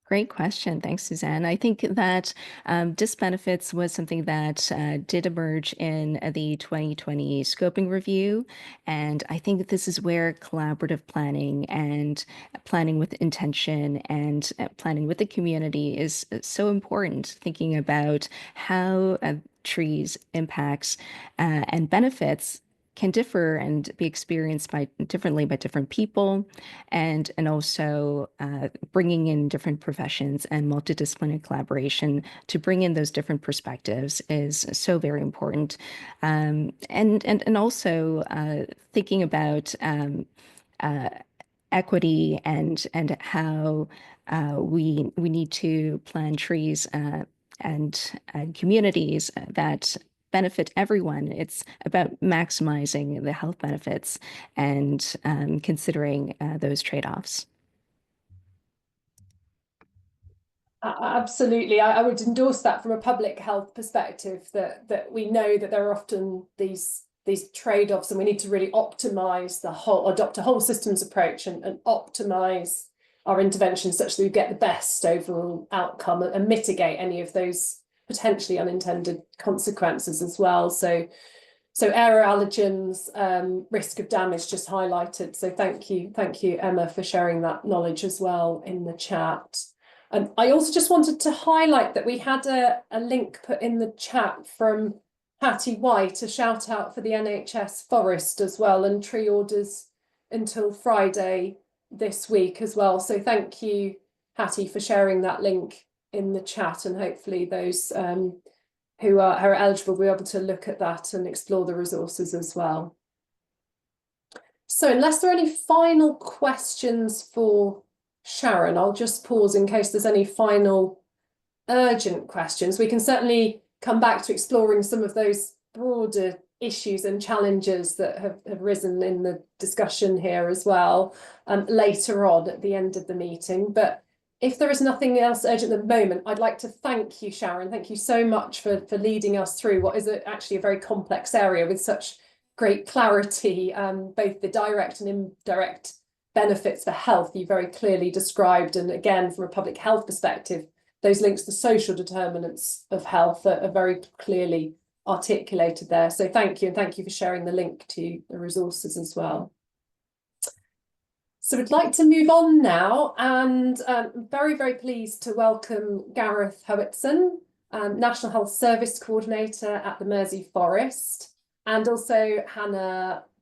[SPEAKER 3] Great question. Thanks, Suzanne. I think that disbenefits was something that did emerge in the 2020 scoping review. And I think that this is where collaborative planning and planning with intention and planning with the community is so important, thinking about how trees impacts and benefits can differ and be experienced differently by different people, and also bringing in different professions and multidisciplinary collaboration to bring in those different perspectives is so very important. And also thinking about equity and how we need to plan trees and communities that benefit everyone. It's about maximizing the health benefits and considering those trade-offs.
[SPEAKER 2] Absolutely, I would endorse that from a public health perspective, that we know that there are often these trade-offs, and we need to really optimize adopt a whole systems approach and optimize our interventions such that we get the best overall outcome and mitigate any of those potentially unintended consequences as well. So air allergens, risk of damage just highlighted. So thank you, Emma, for sharing that knowledge as well in the chat. And I also just wanted to highlight that we had a link put in the chat from Patty White, a shout out for the NHS Forest as well, and tree orders until Friday this week as well. So thank you, Patty, for sharing that link in the chat, and hopefully those who are eligible will be able to look at that and explore the resources as well. So unless there are any final questions for Sharon, I'll just pause in case there's any final urgent questions. We can certainly come back to exploring some of those broader issues and challenges that have risen in the discussion here as well later on at the end of the meeting. But if there is nothing else urgent at the moment, I'd like to thank you, Sharon. Thank you so much for leading us through what is actually a very complex area with such great clarity, both the direct and indirect benefits for health you very clearly described. And again, from a public health perspective, those links to social determinants of health are very clearly articulated there. So thank you, and thank you for sharing the link to the resources as well. So we'd like to move on now, and I'm very, very pleased to welcome Gareth Howitson, National Health Service Coordinator at the Mersey Forest, and also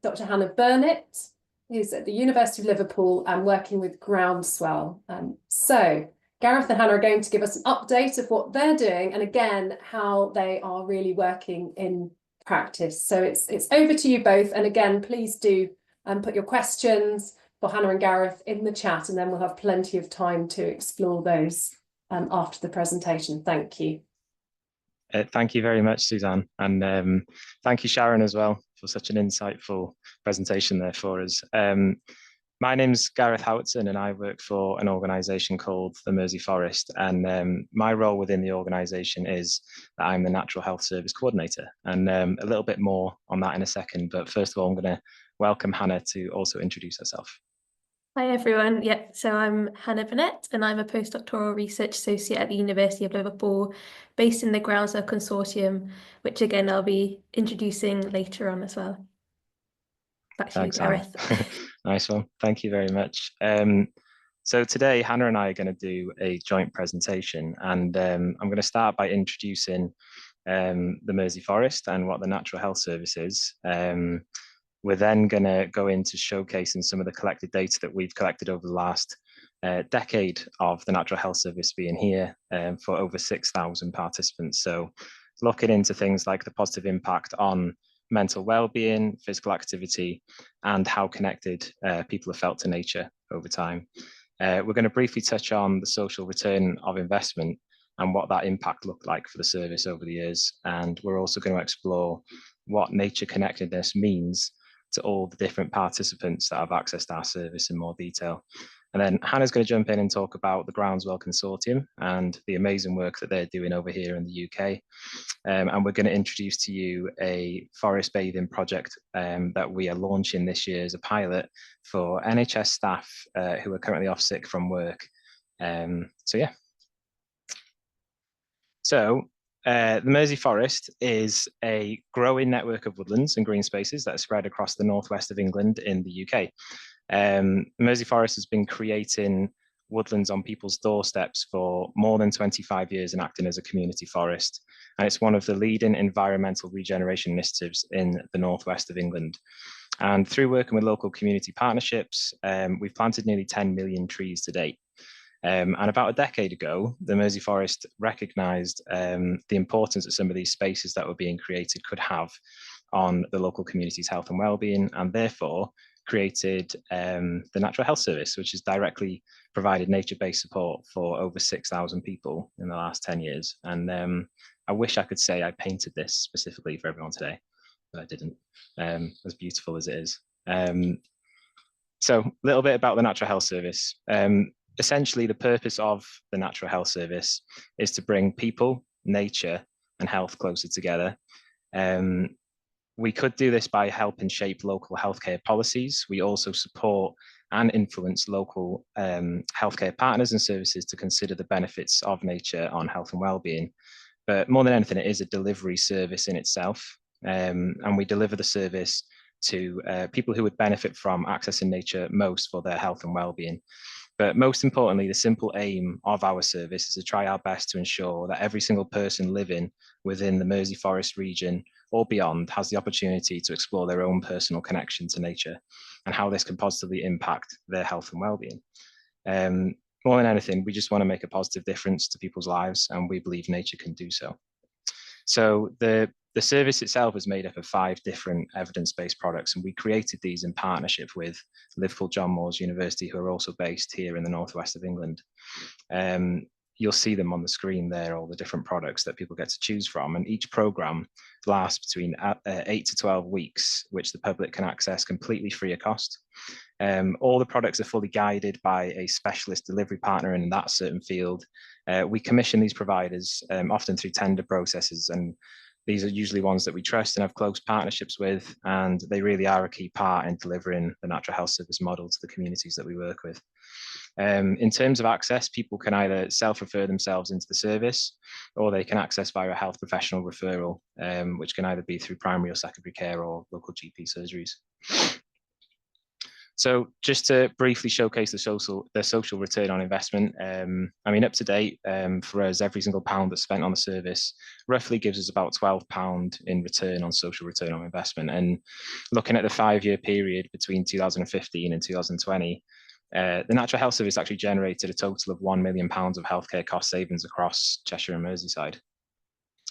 [SPEAKER 2] Dr. Hannah Burnett, who's at the University of Liverpool and working with Groundswell. So Gareth and Hannah are going to give us an update of what they're doing, and again, how they are really working in practice. So it's over to you both. And again, please do put your questions for Hannah and Gareth in the chat, and then we'll have plenty of time to explore those after the presentation. Thank you.
[SPEAKER 8] Thank you very much, Suzanne. And thank you, Sharon, as well, for such an insightful presentation there for us. My name's Gareth Howitson, and I work for an organisation called the Mersey Forest. And my role within the organisation is that I'm the Natural Health Service Coordinator. And a little bit more on that in a second. But first of all, I'm going to welcome Hannah to also introduce herself.
[SPEAKER 9] Hi everyone, so I'm Hannah Burnett, and I'm a postdoctoral research associate at the University of Liverpool, based in the Groundswell Consortium, which again I'll be introducing later on as well. Back to
[SPEAKER 8] Thanks,
[SPEAKER 9] you, Gareth.
[SPEAKER 8] Nice one, thank you very much. So today Hannah and I are going to do a joint presentation, and I'm going to start by introducing the Mersey Forest and what the Natural Health Service is. We're then going to go into showcasing some of the collected data that we've collected over the last decade of the Natural Health Service being here for over 6,000 participants. So looking into things like the positive impact on mental well-being, physical activity, and how connected people have felt to nature over time. We're going to briefly touch on the social return of investment and what that impact looked like for the service over the years. And we're also going to explore what nature connectedness means to all the different participants that have accessed our service in more detail. And then Hannah's going to jump in and talk about the Groundswell Consortium and the amazing work that they're doing over here in the UK. And we're going to introduce to you a forest bathing project that we are launching this year as a pilot for NHS staff who are currently off sick from work. The Mersey Forest is a growing network of woodlands and green spaces that are spread across the northwest of England in the UK. The Mersey Forest has been creating woodlands on people's doorsteps for more than 25 years and acting as a community forest. And it's one of the leading environmental regeneration initiatives in the northwest of England. And through working with local community partnerships, we've planted nearly 10 million trees to date. And about a decade ago, the Mersey Forest recognised the importance that some of these spaces that were being created could have on the local community's health and well-being, and therefore created the Natural Health Service, which has directly provided nature-based support for over 6,000 people in the last 10 years. And I wish I could say I painted this specifically for everyone today, but I didn't, as beautiful as it is. So a little bit about the Natural Health Service. Essentially, the purpose of the Natural Health Service is to bring people, nature, and health closer together. We could do this by helping shape local healthcare policies. We also support and influence local healthcare partners and services to consider the benefits of nature on health and well-being. But more than anything, it is a delivery service in itself. And we deliver the service to people who would benefit from accessing nature most for their health and well-being. But most importantly, the simple aim of our service is to try our best to ensure that every single person living within the Mersey Forest region or beyond has the opportunity to explore their own personal connection to nature and how this can positively impact their health and well-being. More than anything, we just want to make a positive difference to people's lives, and we believe nature can do so. So the service itself is made up of 5 different evidence-based products, and we created these in partnership with Liverpool John Moores University, who are also based here in the northwest of England. You'll see them on the screen there, all the different products that people get to choose from, and each program lasts between 8 to 12 weeks, which the public can access completely free of cost. All the products are fully guided by a specialist delivery partner in that certain field. We commission these providers often through tender processes, and these are usually ones that we trust and have close partnerships with, and they really are a key part in delivering the Natural Health Service model to the communities that we work with. In terms of access, people can either self-refer themselves into the service, or they can access via a health professional referral, which can either be through primary or secondary care or local GP surgeries. So just to briefly showcase the social return on investment, I mean, up to date, for us, every single pound that's spent on the service roughly gives us about £12 in return on social return on investment. And looking at the 5-year period between 2015 and 2020, the Natural Health Service actually generated a total of £1 million of healthcare cost savings across Cheshire and Merseyside.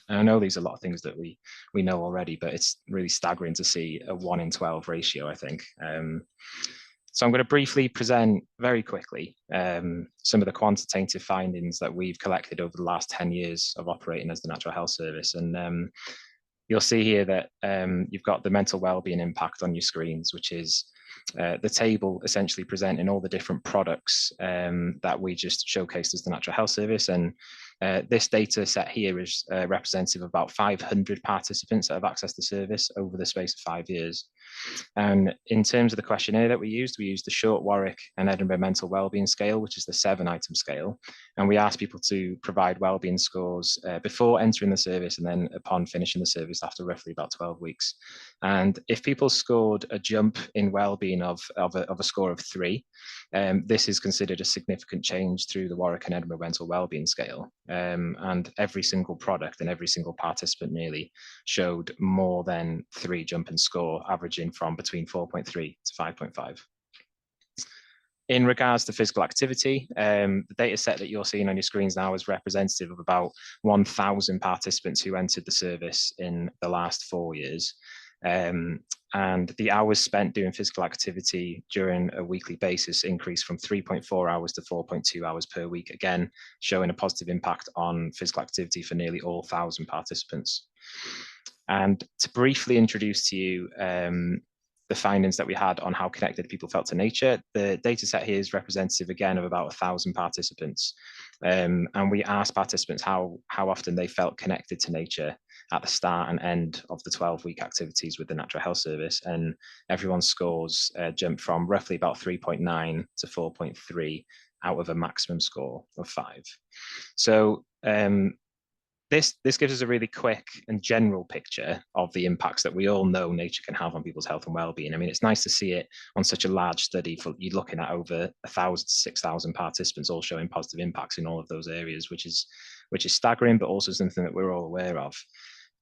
[SPEAKER 8] And I know these are a lot of things that we know already, but it's really staggering to see a 1 in 12 ratio, I think. So I'm going to briefly present very quickly some of the quantitative findings that we've collected over the last 10 years of operating as the Natural Health Service. And you'll see here that you've got the mental wellbeing impact on your screens, which is the table essentially presenting all the different products that we just showcased as the Natural Health Service. And this data set here is representative of about 500 participants that have accessed the service over the space of 5 years. And in terms of the questionnaire that we used the Short, Warwick and Edinburgh Mental Wellbeing Scale, which is the 7-item scale. And we asked people to provide wellbeing scores before entering the service and then upon finishing the service after roughly about 12 weeks. And if people scored a jump in wellbeing of a score of 3, this is considered a significant change through the Warwick and Edinburgh Mental Wellbeing Scale. And every single product and every single participant nearly showed more than 3 jump in score, averaging from between 4.3 to 5.5. In regards to physical activity, the data set that you're seeing on your screens now is representative of about 1,000 participants who entered the service in the last 4 years. And the hours spent doing physical activity during a weekly basis increased from 3.4 hours to 4.2 hours per week, again, showing a positive impact on physical activity for nearly all 1,000 participants. And to briefly introduce to you the findings that we had on how connected people felt to nature, the data set here is representative again of about 1,000 participants. And we asked participants how often they felt connected to nature at the start and end of the 12-week activities with the Natural Health Service. And everyone's scores jumped from roughly about 3.9 to 4.3 out of a maximum score of 5. So this gives us a really quick and general picture of the impacts that we all know nature can have on people's health and well-being. I mean, it's nice to see it on such a large study. For you're looking at over 1,000 to 6,000 participants all showing positive impacts in all of those areas, which is staggering, but also something that we're all aware of.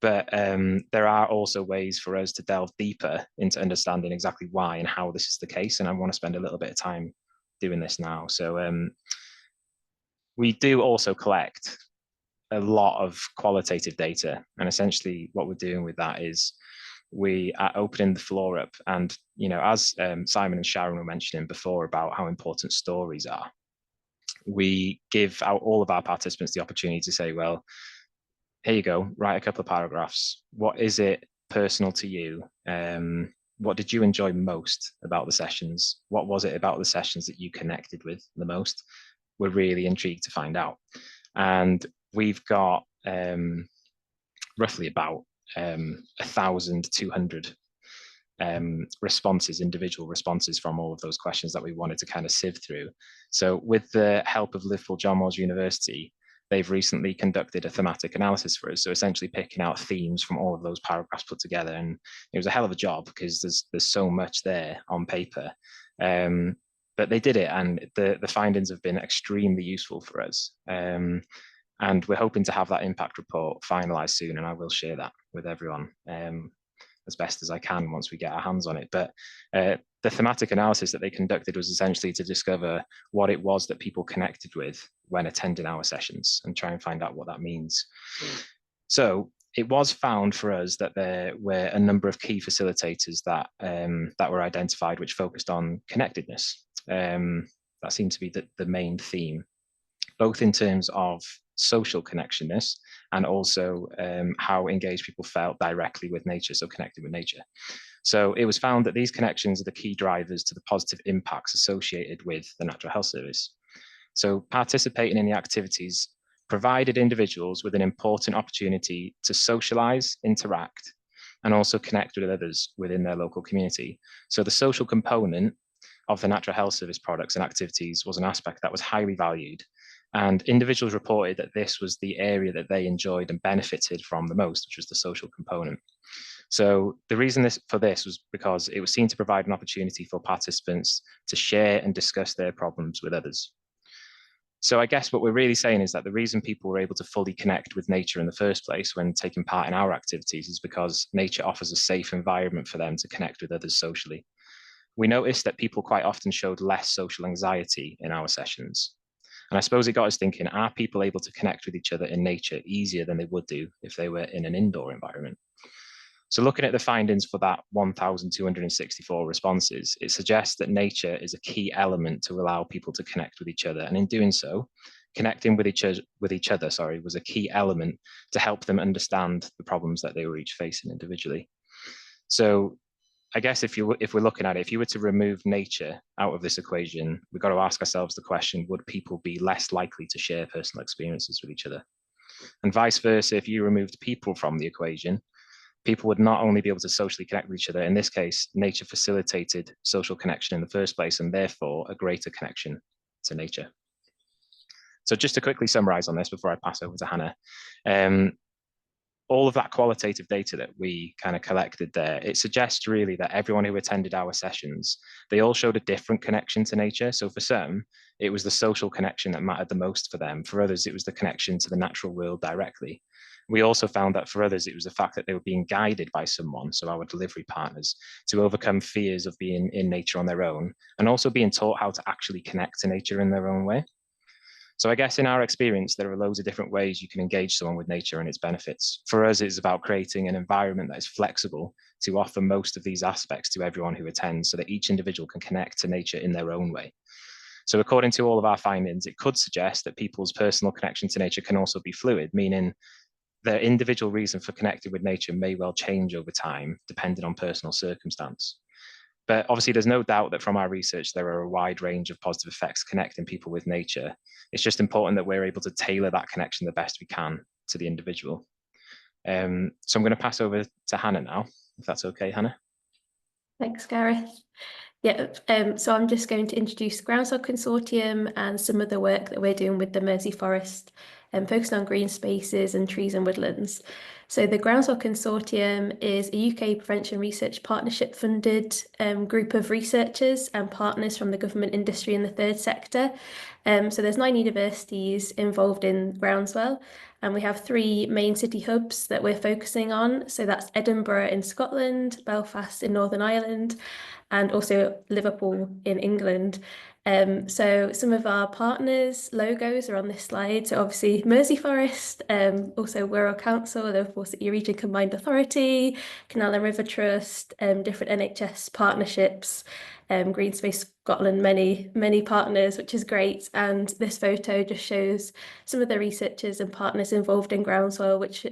[SPEAKER 8] But there are also ways for us to delve deeper into understanding exactly why and how this is the case. And I want to spend a little bit of time doing this now. So we do also collect a lot of qualitative data. And essentially what we're doing with that is we are opening the floor up. And, you know, as Simon and Sharon were mentioning before about how important stories are, we give out all of our participants the opportunity to say, well, here you go, write a couple of paragraphs. What is it personal to you? What did you enjoy most about the sessions? What was it about the sessions that you connected with the most? We're really intrigued to find out. And we've got roughly about 1,200 responses, individual responses from all of those questions that we wanted to kind of sieve through. So with the help of Liverpool John Moores University, they've recently conducted a thematic analysis for us. So essentially picking out themes from all of those paragraphs put together. And it was a hell of a job because there's so much there on paper. But they did it, and the findings have been extremely useful for us. And we're hoping to have that impact report finalized soon, and I will share that with everyone as best as I can once we get our hands on it. But the thematic analysis that they conducted was essentially to discover what it was that people connected with when attending our sessions and try and find out what that means. So it was found for us that there were a number of key facilitators that were identified, which focused on connectedness. That seemed to be the main theme, both in terms of social connectedness and also how engaged people felt directly with nature, so connected with nature. So it was found that these connections are the key drivers to the positive impacts associated with the Natural Health Service. So participating in the activities provided individuals with an important opportunity to socialize, interact, and also connect with others within their local community. So the social component of the Natural Health Service products and activities was an aspect that was highly valued. And individuals reported that this was the area that they enjoyed and benefited from the most, which was the social component. So the reason for this was because it was seen to provide an opportunity for participants to share and discuss their problems with others. So I guess what we're really saying is that the reason people were able to fully connect with nature in the first place when taking part in our activities is because nature offers a safe environment for them to connect with others socially. We noticed that people quite often showed less social anxiety in our sessions. And I suppose it got us thinking, are people able to connect with each other in nature easier than they would do if they were in an indoor environment? So looking at the findings for that 1,264 responses, it suggests that nature is a key element to allow people to connect with each other. And in doing so, connecting with each other, was a key element to help them understand the problems that they were each facing individually. So I guess if we're looking at it, if you were to remove nature out of this equation, we've got to ask ourselves the question, would people be less likely to share personal experiences with each other? And vice versa, if you removed people from the equation, people would not only be able to socially connect with each other, in this case, nature facilitated social connection in the first place, and therefore a greater connection to nature. So just to quickly summarize on this before I pass over to Hannah, all of that qualitative data that we kind of collected there, it suggests really that everyone who attended our sessions, they all showed a different connection to nature. So for some, it was the social connection that mattered the most for them. For others, it was the connection to the natural world directly. We also found that for others, it was the fact that they were being guided by someone, so our delivery partners, to overcome fears of being in nature on their own, and also being taught how to actually connect to nature in their own way. So I guess in our experience, there are loads of different ways you can engage someone with nature and its benefits. For us, it's about creating an environment that is flexible to offer most of these aspects to everyone who attends so that each individual can connect to nature in their own way. So according to all of our findings, it could suggest that people's personal connection to nature can also be fluid, meaning their individual reason for connecting with nature may well change over time, depending on personal circumstance. But obviously, there's no doubt that from our research, there are a wide range of positive effects connecting people with nature. It's just important that we're able to tailor that connection the best we can to the individual. So I'm going to pass over to Hannah now, if that's okay, Hannah.
[SPEAKER 9] Thanks, Gareth. Yeah, so I'm just going to introduce the Groundsel Consortium and some of the work that we're doing with the Mersey Forest and focusing on green spaces and trees and woodlands. So the Groundsel Consortium is a UK Prevention Research Partnership funded group of researchers and partners from the government, industry and the third sector. So there's 9 universities involved in Groundswell, and we have 3 main city hubs that we're focusing on. So that's Edinburgh in Scotland, Belfast in Northern Ireland, and also Liverpool in England. So some of our partners' logos are on this slide. So obviously Mersey Forest, also Wirral Council, the Liverpool City Region Combined Authority, Canal and River Trust, different NHS partnerships, Green Space Scotland, many partners, which is great. And this photo just shows some of the researchers and partners involved in Groundswell, which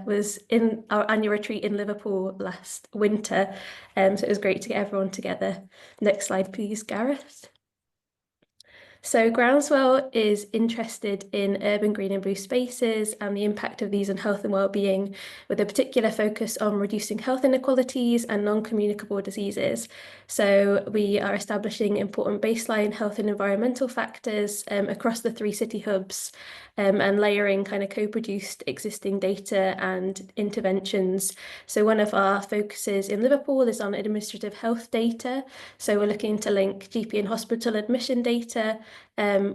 [SPEAKER 9] was in our annual retreat in Liverpool last winter. So it was great to get everyone together. Next slide, please, Gareth. So Groundswell is interested in urban green and blue spaces and the impact of these on health and well-being, with a particular focus on reducing health inequalities and non-communicable diseases. So we are establishing important baseline health and environmental factors across the 3 city hubs, and layering kind of co-produced existing data and interventions. So one of our focuses in Liverpool is on administrative health data. So we're looking to link GP and hospital admission data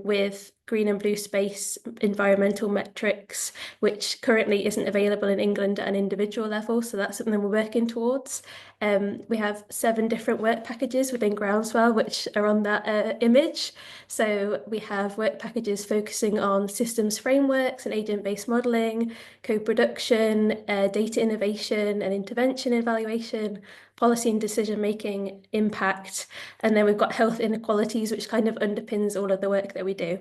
[SPEAKER 9] with green and blue space environmental metrics, which currently isn't available in England at an individual level. So that's something we're working towards. We have 7 different work packages within Groundswell, which are on that image. So we have work packages focusing on systems frameworks and agent-based modelling, co-production, data innovation and intervention evaluation, policy and decision-making impact. And then we've got health inequalities, which kind of underpins all of the work that we do.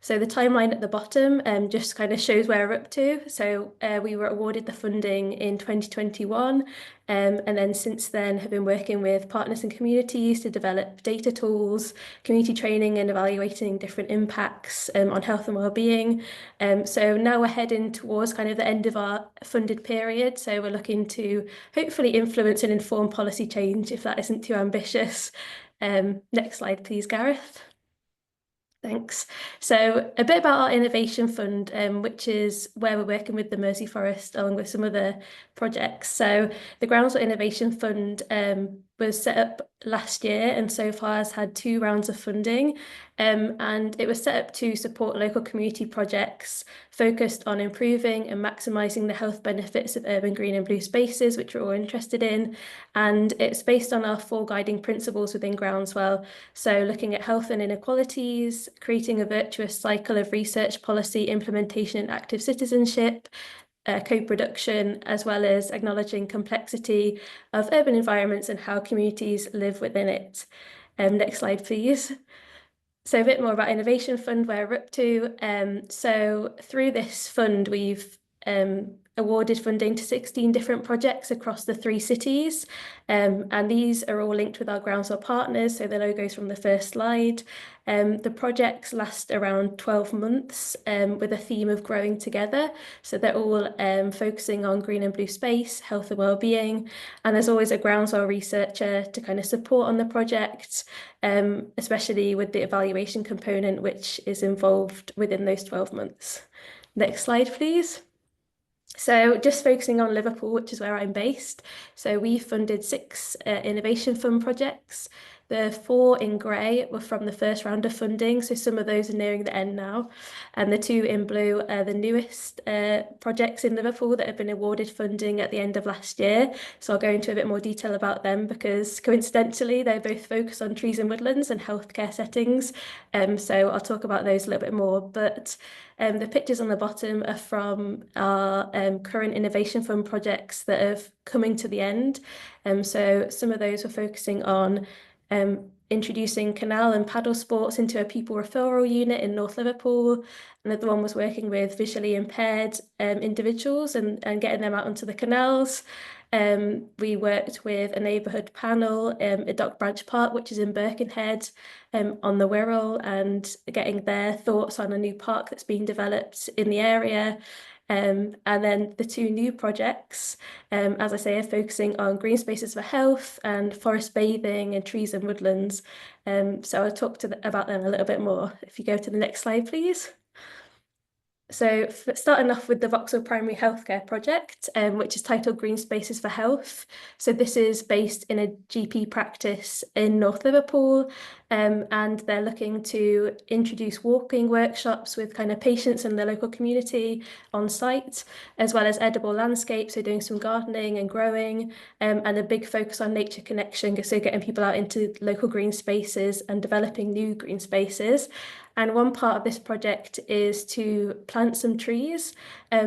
[SPEAKER 9] So the timeline at the bottom just kind of shows where we're up to. So we were awarded the funding in 2021, and then since then have been working with partners and communities to develop data tools, community training and evaluating different impacts on health and well-being. So now we're heading towards kind of the end of our funded period. So we're looking to hopefully influence and inform policy change if that isn't too ambitious. Next slide, please, Gareth. Thanks. So a bit about our innovation fund, which is where we're working with the Mersey Forest along with some other projects. So the Groundswell Innovation Fund was set up last year and so far has had 2 rounds of funding, and it was set up to support local community projects focused on improving and maximising the health benefits of urban green and blue spaces, which we're all interested in. And it's based on our 4 guiding principles within Groundswell. So looking at health and inequalities, creating a virtuous cycle of research, policy, implementation and active citizenship, co-production, as well as acknowledging complexity of urban environments and how communities live within it. Next slide, please. So a bit more about Innovation Fund, where we're up to. So through this fund, we've awarded funding to 16 different projects across the 3 cities. And these are all linked with our Groundswell partners, so the logos from the first slide. The projects last around 12 months with a theme of growing together. So they're all focusing on green and blue space, health and well-being. And there's always a Groundswell researcher to kind of support on the project, especially with the evaluation component, which is involved within those 12 months. Next slide, please. So just focusing on Liverpool, which is where I'm based. So we funded 6 Innovation Fund projects. The 4 in grey were from the first round of funding, so some of those are nearing the end now. And the 2 in blue are the newest projects in Liverpool that have been awarded funding at the end of last year. So I'll go into a bit more detail about them because coincidentally, they both focus on trees and woodlands and healthcare settings. So I'll talk about those a little bit more. But the pictures on the bottom are from our current Innovation Fund projects that are coming to the end. So some of those were focusing on introducing canal and paddle sports into a pupil referral unit in North Liverpool. Another one was working with visually impaired individuals and getting them out onto the canals. We worked with a neighbourhood panel at Dock Branch Park, which is in Birkenhead, on the Wirral, and getting their thoughts on a new park that's being developed in the area. And then the 2 new projects, as I say, are focusing on green spaces for health and forest bathing and trees and woodlands. So I'll talk about them a little bit more. If you go to the next slide, please. So starting off with the Vauxhall Primary Healthcare Project, which is titled Green Spaces for Health. So this is based in a GP practice in North Liverpool. and they're looking to introduce walking workshops with kind of patients in the local community on site, as well as edible landscapes, so doing some gardening and growing, and a big focus on nature connection, so getting people out into local green spaces and developing new green spaces. And one part of this project is to plant some trees.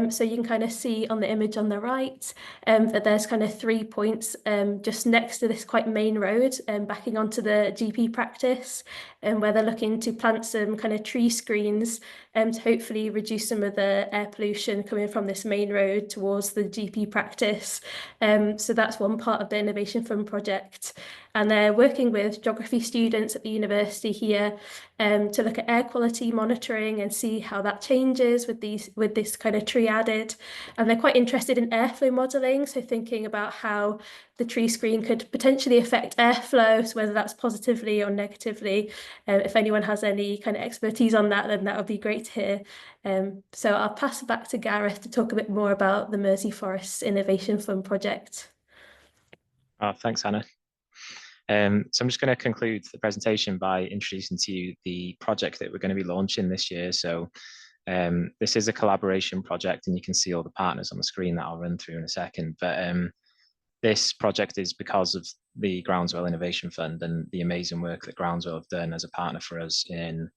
[SPEAKER 9] So you can kind of see on the image on the right that there's kind of 3 points just next to this quite main road backing onto the GP practice, where they're looking to plant some kind of tree screens to hopefully reduce some of the air pollution coming from this main road towards the GP practice. So that's one part of the Innovation Fund project. And they're working with geography students at the university here to look at air quality monitoring and see how that changes with this kind of tree added. And they're quite interested in airflow modelling, so thinking about how the tree screen could potentially affect airflow, so whether that's positively or negatively. If anyone has any kind of expertise on that, then that would be great to hear. So I'll pass it back to Gareth to talk a bit more about the Mersey Forest Innovation Fund project.
[SPEAKER 8] Oh, thanks, Hannah. So I'm just going to conclude the presentation by introducing to you the project that we're going to be launching this year. So this is a collaboration project, and you can see all the partners on the screen that I'll run through in a second. But this project is because of the Groundswell Innovation Fund and the amazing work that Groundswell have done as a partner for us in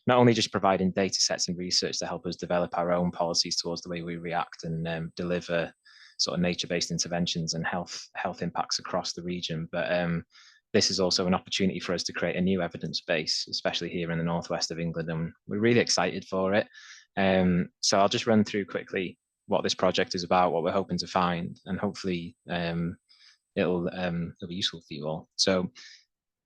[SPEAKER 8] not only just providing data sets and research to help us develop our own policies towards the way we react and deliver sort of nature-based interventions and health impacts across the region, but this is also an opportunity for us to create a new evidence base, especially here in the northwest of England, and we're really excited for it. So I'll just run through quickly what this project is about, what we're hoping to find, and hopefully it'll be useful for you all. So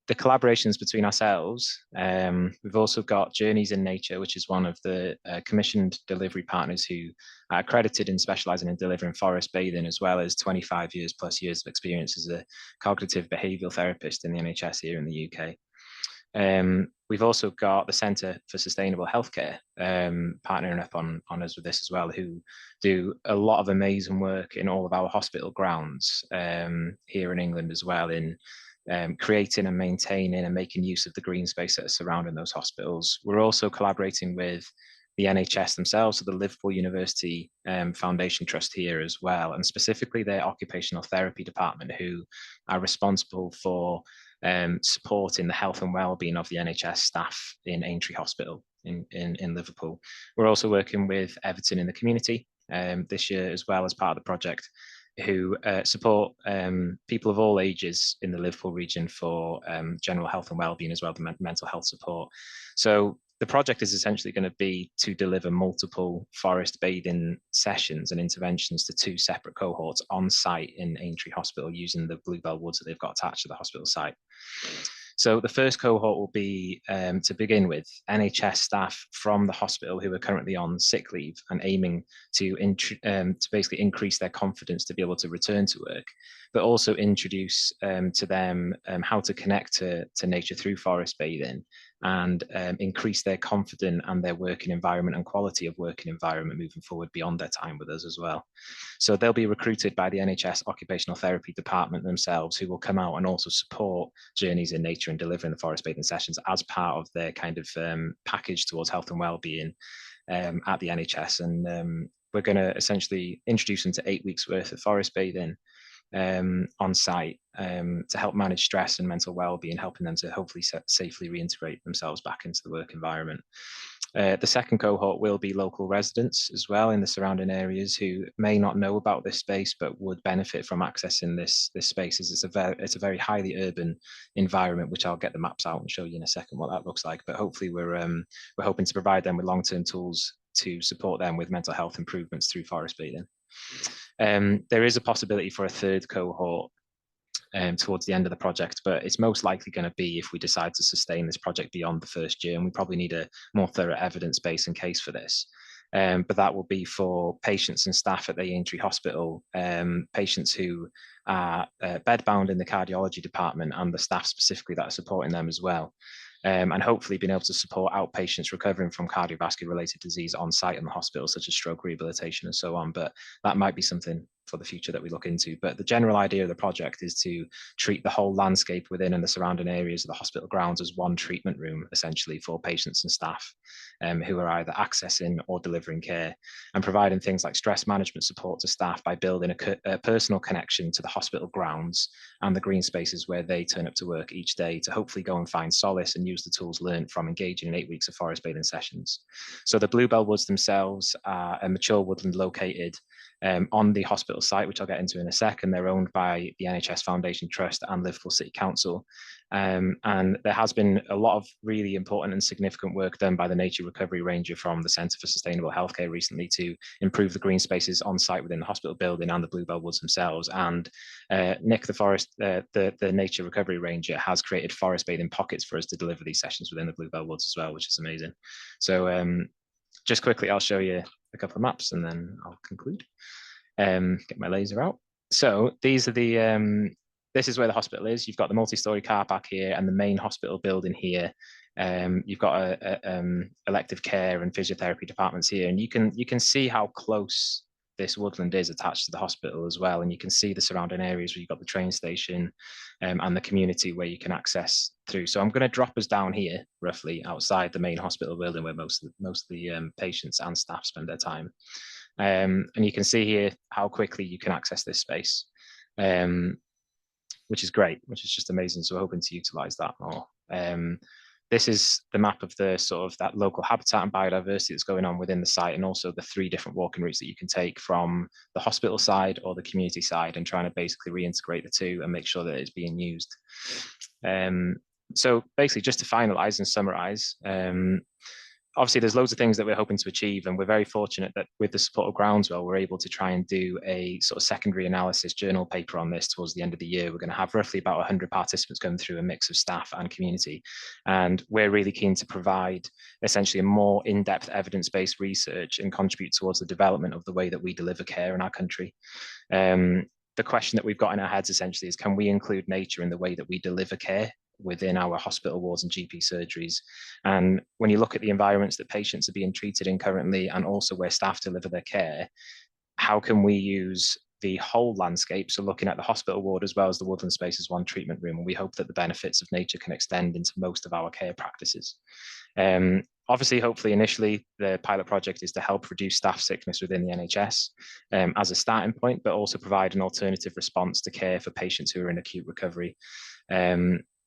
[SPEAKER 8] the collaborations between ourselves, we've also got Journeys in Nature, which is one of the commissioned delivery partners who are accredited in specialising in delivering forest bathing, as well as 25 years plus years of experience as a cognitive behavioural therapist in the NHS here in the UK. We've also got the Centre for Sustainable Healthcare partnering up on us with this as well, who do a lot of amazing work in all of our hospital grounds here in England as well, in creating and maintaining and making use of the green space that is surrounding those hospitals. We're also collaborating with the NHS themselves, so the Liverpool University Foundation Trust here as well, and specifically their occupational therapy department, who are responsible for supporting the health and well-being of the NHS staff in Aintree Hospital in Liverpool. We're also working with Everton in the community this year as well as part of the project, who support people of all ages in the Liverpool region for general health and well-being, as well as mental health support. So the project is essentially going to be to deliver multiple forest bathing sessions and interventions to 2 separate cohorts on site in Aintree Hospital using the Bluebell Woods that they've got attached to the hospital site. So the first cohort will be, to begin with, NHS staff from the hospital who are currently on sick leave and aiming to basically increase their confidence to be able to return to work, but also introduce to them how to connect to nature through forest bathing, and increase their confidence and their working environment and quality of working environment moving forward beyond their time with us as well. So they'll be recruited by the NHS Occupational Therapy Department themselves, who will come out and also support Journeys in Nature and delivering the forest bathing sessions as part of their kind of package towards health and well-being at the NHS. And we're going to essentially introduce them to 8 weeks worth of forest bathing on site to help manage stress and mental well-being, helping them to hopefully safely reintegrate themselves back into the work environment. The second cohort will be local residents as well in the surrounding areas who may not know about this space but would benefit from accessing this space, as it's a very highly urban environment, which I'll get the maps out and show you in a second what that looks like. But hopefully we're hoping to provide them with long-term tools to support them with mental health improvements through forest bathing. There is a possibility for a third cohort towards the end of the project, but it's most likely going to be if we decide to sustain this project beyond the first year, and we probably need a more thorough evidence base and case for this. But that will be for patients and staff at the Aintree Hospital, patients who are bedbound in the cardiology department, and the staff specifically that are supporting them as well. And hopefully being able to support outpatients recovering from cardiovascular related disease on site in the hospital, such as stroke rehabilitation and so on. But that might be something for the future that we look into. But the general idea of the project is to treat the whole landscape within and the surrounding areas of the hospital grounds as one treatment room, essentially, for patients and staff who are either accessing or delivering care, and providing things like stress management support to staff by building a personal connection to the hospital grounds and the green spaces where they turn up to work each day to hopefully go and find solace and use the tools learned from engaging in 8 weeks of forest bathing sessions. So the Bluebell Woods themselves are a mature woodland located on the hospital site, which I'll get into in a second. They're owned by the NHS Foundation Trust and Liverpool City Council. And there has been a lot of really important and significant work done by the Nature Recovery Ranger from the Centre for Sustainable Healthcare recently to improve the green spaces on site within the hospital building and the Bluebell Woods themselves. And Nick, the Nature Recovery Ranger, has created forest bathing pockets for us to deliver these sessions within the Bluebell Woods as well, which is amazing. So just quickly, I'll show you a couple of maps and then I'll conclude. Get my laser out. So these are the, this is where the hospital is. You've got the multi-story car park here and the main hospital building here. You've got elective care and physiotherapy departments here, and you can see how close this woodland is attached to the hospital as well. And you can see the surrounding areas where you've got the train station and the community where you can access through. So I'm going to drop us down here, roughly outside the main hospital building where most of the patients and staff spend their time. And you can see here how quickly you can access this space, which is great, which is just amazing. So we're hoping to utilize that more. This is the map of the sort of that local habitat and biodiversity that's going on within the site, and also the 3 different walking routes that you can take from the hospital side or the community side, and trying to basically reintegrate the 2 and make sure that it's being used. So basically, just to finalize and summarize, obviously there's loads of things that we're hoping to achieve, and we're very fortunate that with the support of Groundswell, we're able to try and do a sort of secondary analysis journal paper on this towards the end of the year. We're going to have roughly about 100 participants going through a mix of staff and community. And we're really keen to provide essentially a more in-depth evidence-based research and contribute towards the development of the way that we deliver care in our country. The question that we've got in our heads essentially is, can we include nature in the way that we deliver care within our hospital wards and GP surgeries? And when you look at the environments that patients are being treated in currently, and also where staff deliver their care, how can we use the whole landscape, so looking at the hospital ward as well as the woodland space as one treatment room? And we hope that the benefits of nature can extend into most of our care practices. Obviously, hopefully, initially, the pilot project is to help reduce staff sickness within the NHS as a starting point, but also provide an alternative response to care for patients who are in acute recovery.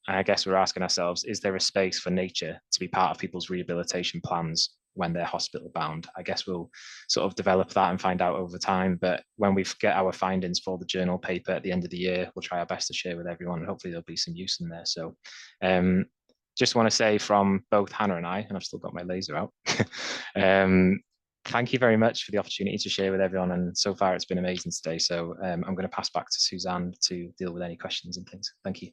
[SPEAKER 8] I guess we're asking ourselves, is there a space for nature to be part of people's rehabilitation plans when they're hospital bound? I guess we'll sort of develop that and find out over time. But when we get our findings for the journal paper at the end of the year, we'll try our best to share with everyone, and hopefully there'll be some use in there. So just want to say from both Hannah and I, and I've still got my laser out, thank you very much for the opportunity to share with everyone. And so far it's been amazing today. So I'm going to pass back to Suzanne to deal with any questions and things. Thank you.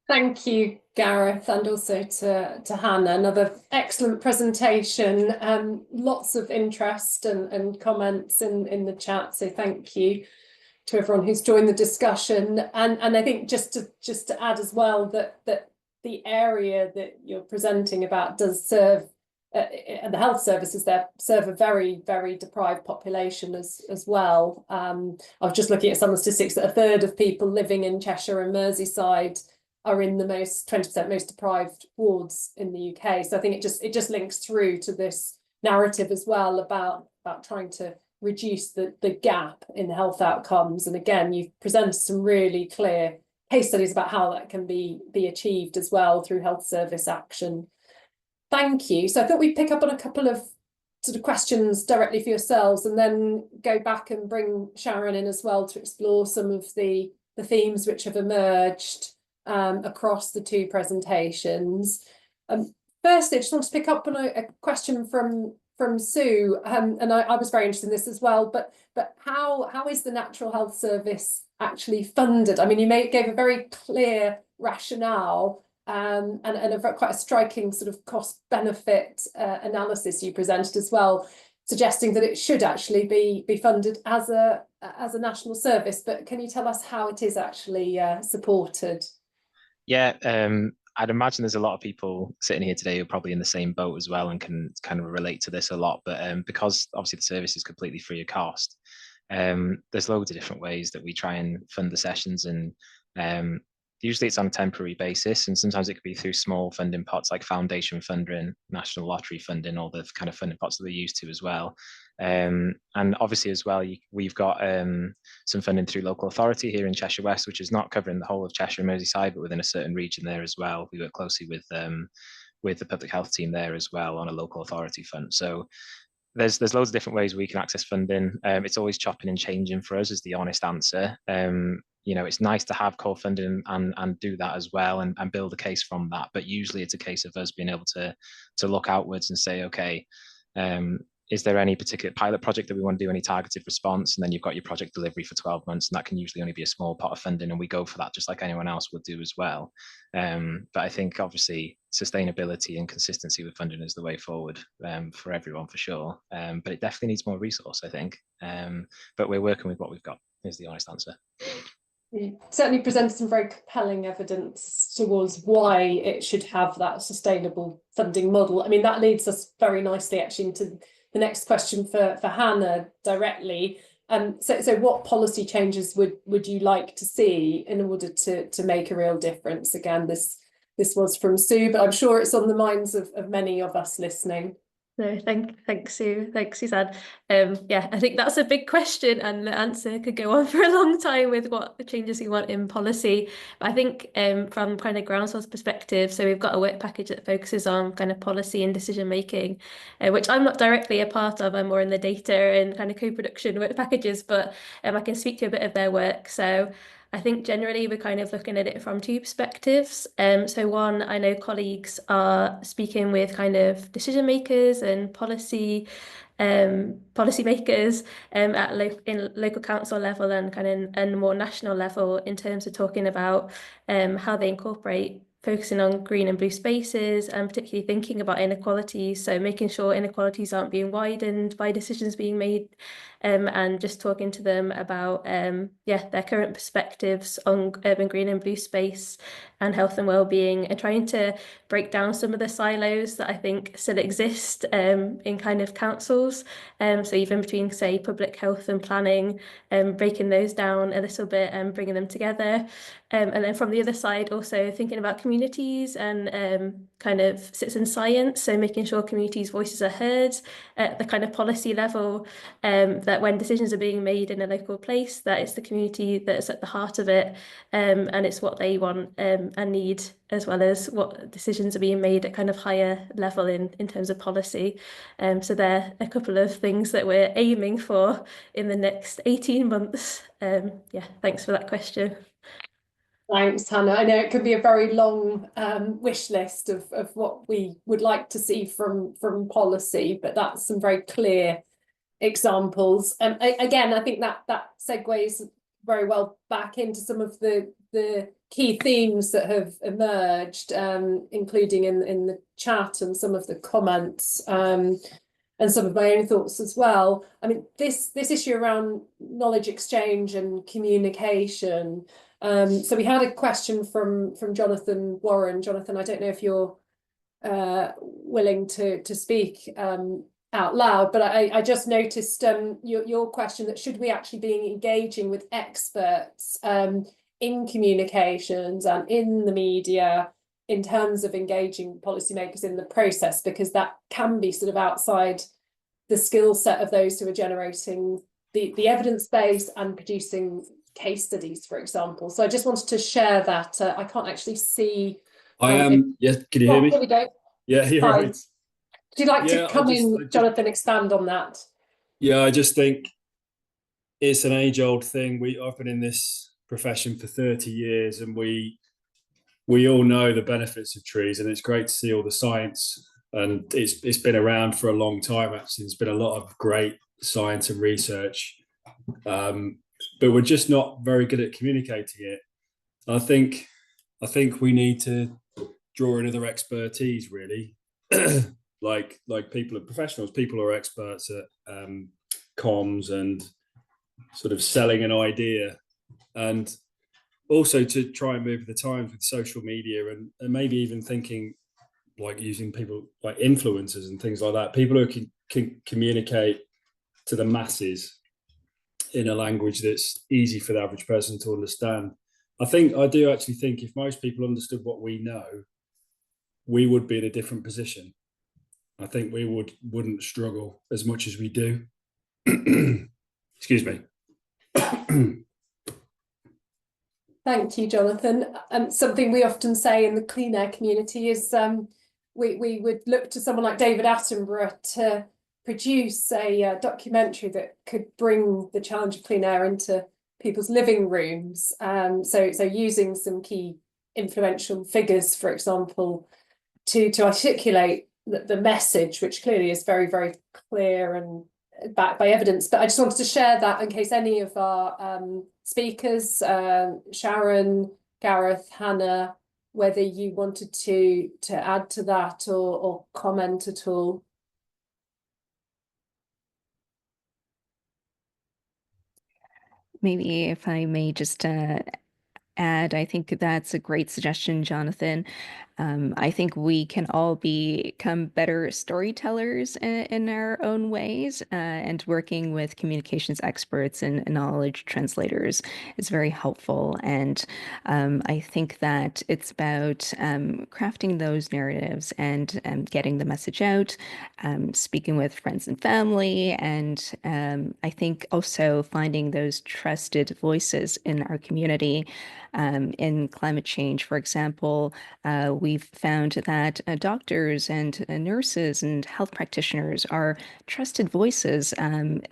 [SPEAKER 2] Thank you, Gareth, and also to Hannah. Another excellent presentation. Lots of interest and comments in the chat. So thank you to everyone who's joined the discussion. And I think just to add as well that the area that you're presenting about does serve, and the health services there serve a very, very deprived population as well. I was just looking at some of the statistics that 1/3 of people living in Cheshire and Merseyside are in the 20% most deprived wards in the UK. So I think it just links through to this narrative as well about trying to reduce the gap in health outcomes. And again, you've presented some really clear case studies about how that can be achieved as well through health service action. Thank you. So I thought we'd pick up on a couple of sort of questions directly for yourselves, and then go back and bring Sharon in as well to explore some of the themes which have emerged across the 2 presentations. Firstly, I just want to pick up on a question from Sue, and I was very interested in this as well. But how is the Natural Health Service actually funded? I mean, you gave a very clear rationale and quite a striking sort of cost benefit analysis you presented as well, suggesting that it should actually be funded as a national service. But can you tell us how it is actually supported?
[SPEAKER 8] Yeah, I'd imagine there's a lot of people sitting here today who are probably in the same boat as well and can kind of relate to this a lot. But because obviously the service is completely free of cost, there's loads of different ways that we try and fund the sessions, and usually it's on a temporary basis, and sometimes it could be through small funding pots like foundation funding, national lottery funding, all the kind of funding pots that we're used to as well. And obviously as well, we've got some funding through local authority here in Cheshire West, which is not covering the whole of Cheshire and Merseyside, but within a certain region there as well. We work closely with the public health team there as well on a local authority fund. So there's loads of different ways we can access funding. It's always chopping and changing for us is the honest answer. It's nice to have core funding and do that as well and build a case from that. But usually it's a case of us being able to look outwards and say, okay, is there any particular pilot project that we want to do, any targeted response? And then you've got your project delivery for 12 months, and that can usually only be a small pot of funding, and we go for that just like anyone else would do as well. But I think obviously sustainability and consistency with funding is the way forward for everyone for sure. But it definitely needs more resource, I think. But we're working with what we've got is the honest answer.
[SPEAKER 2] You certainly presented some very compelling evidence towards why it should have that sustainable funding model. I mean, that leads us very nicely actually into the next question for Hannah directly. So what policy changes would you like to see in order to make a real difference? Again, this was from Sue, but I'm sure it's on the minds of many of us listening.
[SPEAKER 9] No, thanks, Sue. Thanks, Suzanne. Yeah, I think that's a big question, and the answer could go on for a long time with what the changes we want in policy. But I think from kind of Groundsl's perspective, so we've got a work package that focuses on kind of policy and decision making, which I'm not directly a part of. I'm more in the data and kind of co-production work packages, but I can speak to a bit of their work. So I think generally we're kind of looking at it from two perspectives. So one, I know colleagues are speaking with kind of decision makers and policy makers at local council level and kind of and more national level in terms of talking about how they incorporate focusing on green and blue spaces and particularly thinking about inequalities. So making sure inequalities aren't being widened by decisions being made, and just talking to them about their current perspectives on urban green and blue space and health and well-being, and trying to break down some of the silos that I think still exist in kind of councils. So even between, say, public health and planning, breaking those down a little bit and bringing them together. And then from the other side, also thinking about communities and kind of citizen science, so making sure communities' voices are heard at the kind of policy level, that when decisions are being made in a local place, that it's the community that's at the heart of it, and it's what they want and need, as well as what decisions are being made at kind of higher level in terms of policy. So there are a couple of things that we're aiming for in the next 18 months. Thanks for that question.
[SPEAKER 2] Thanks, Hannah. I know it can be a very long wish list of what we would like to see from policy, but that's some very clear examples. Again, I think that segues very well back into some of the key themes that have emerged, including in the chat and some of the comments, and some of my own thoughts as well. I mean, this issue around knowledge exchange and communication. So we had a question from Jonathan Warren. Jonathan, I don't know if you're willing to speak out loud, but I just noticed your question that should we actually be engaging with experts in communications and in the media in terms of engaging policymakers in the process, because that can be sort of outside the skill set of those who are generating the evidence base and producing case studies, for example. So I just wanted to share that. I can't actually see.
[SPEAKER 10] I am. Yes, can you hear me?
[SPEAKER 2] There we go.
[SPEAKER 10] Yeah, you're
[SPEAKER 2] Fine.
[SPEAKER 10] right.
[SPEAKER 2] Would you like to come in, Jonathan, expand on that?
[SPEAKER 10] Yeah, I just think it's an age-old thing. I've been in this profession for 30 years, and we all know the benefits of trees, and it's great to see all the science. And it's been around for a long time. Actually, there's been a lot of great science and research, but we're just not very good at communicating it. I think we need to draw in other expertise, really, like people are professionals, people are experts at comms and sort of selling an idea. And also to try and move with the times with social media, and maybe even thinking like using people like influencers and things like that, people who can communicate to the masses in a language that's easy for the average person to understand. I do actually think if most people understood what we know, we would be in a different position. I think we wouldn't struggle as much as we do. Excuse me.
[SPEAKER 2] Thank you, Jonathan. Something we often say in the clean air community is we would look to someone like David Attenborough to produce a documentary that could bring the challenge of clean air into people's living rooms. So using some key influential figures, for example, to articulate the message, which clearly is very, very clear and backed by evidence. But I just wanted to share that in case any of our speakers, Sharon, Gareth, Hannah, whether you wanted to add to that or comment at all.
[SPEAKER 3] Maybe if I may just add, I think that's a great suggestion, Jonathan. I think we can all become better storytellers in our own ways, and working with communications experts and knowledge translators is very helpful. And I think that it's about crafting those narratives and getting the message out, speaking with friends and family, and I think also finding those trusted voices in our community. In climate change, for example, we've found that doctors and nurses and health practitioners are trusted voices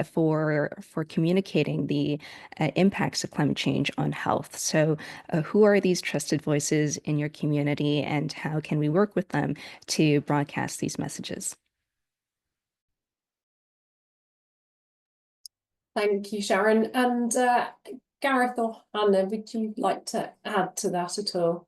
[SPEAKER 3] for communicating the impacts of climate change on health. So who are these trusted voices in your community, and how can we work with them to broadcast these messages?
[SPEAKER 2] Thank you, Sharon. And Gareth or Hannah, would you like to add to that at all?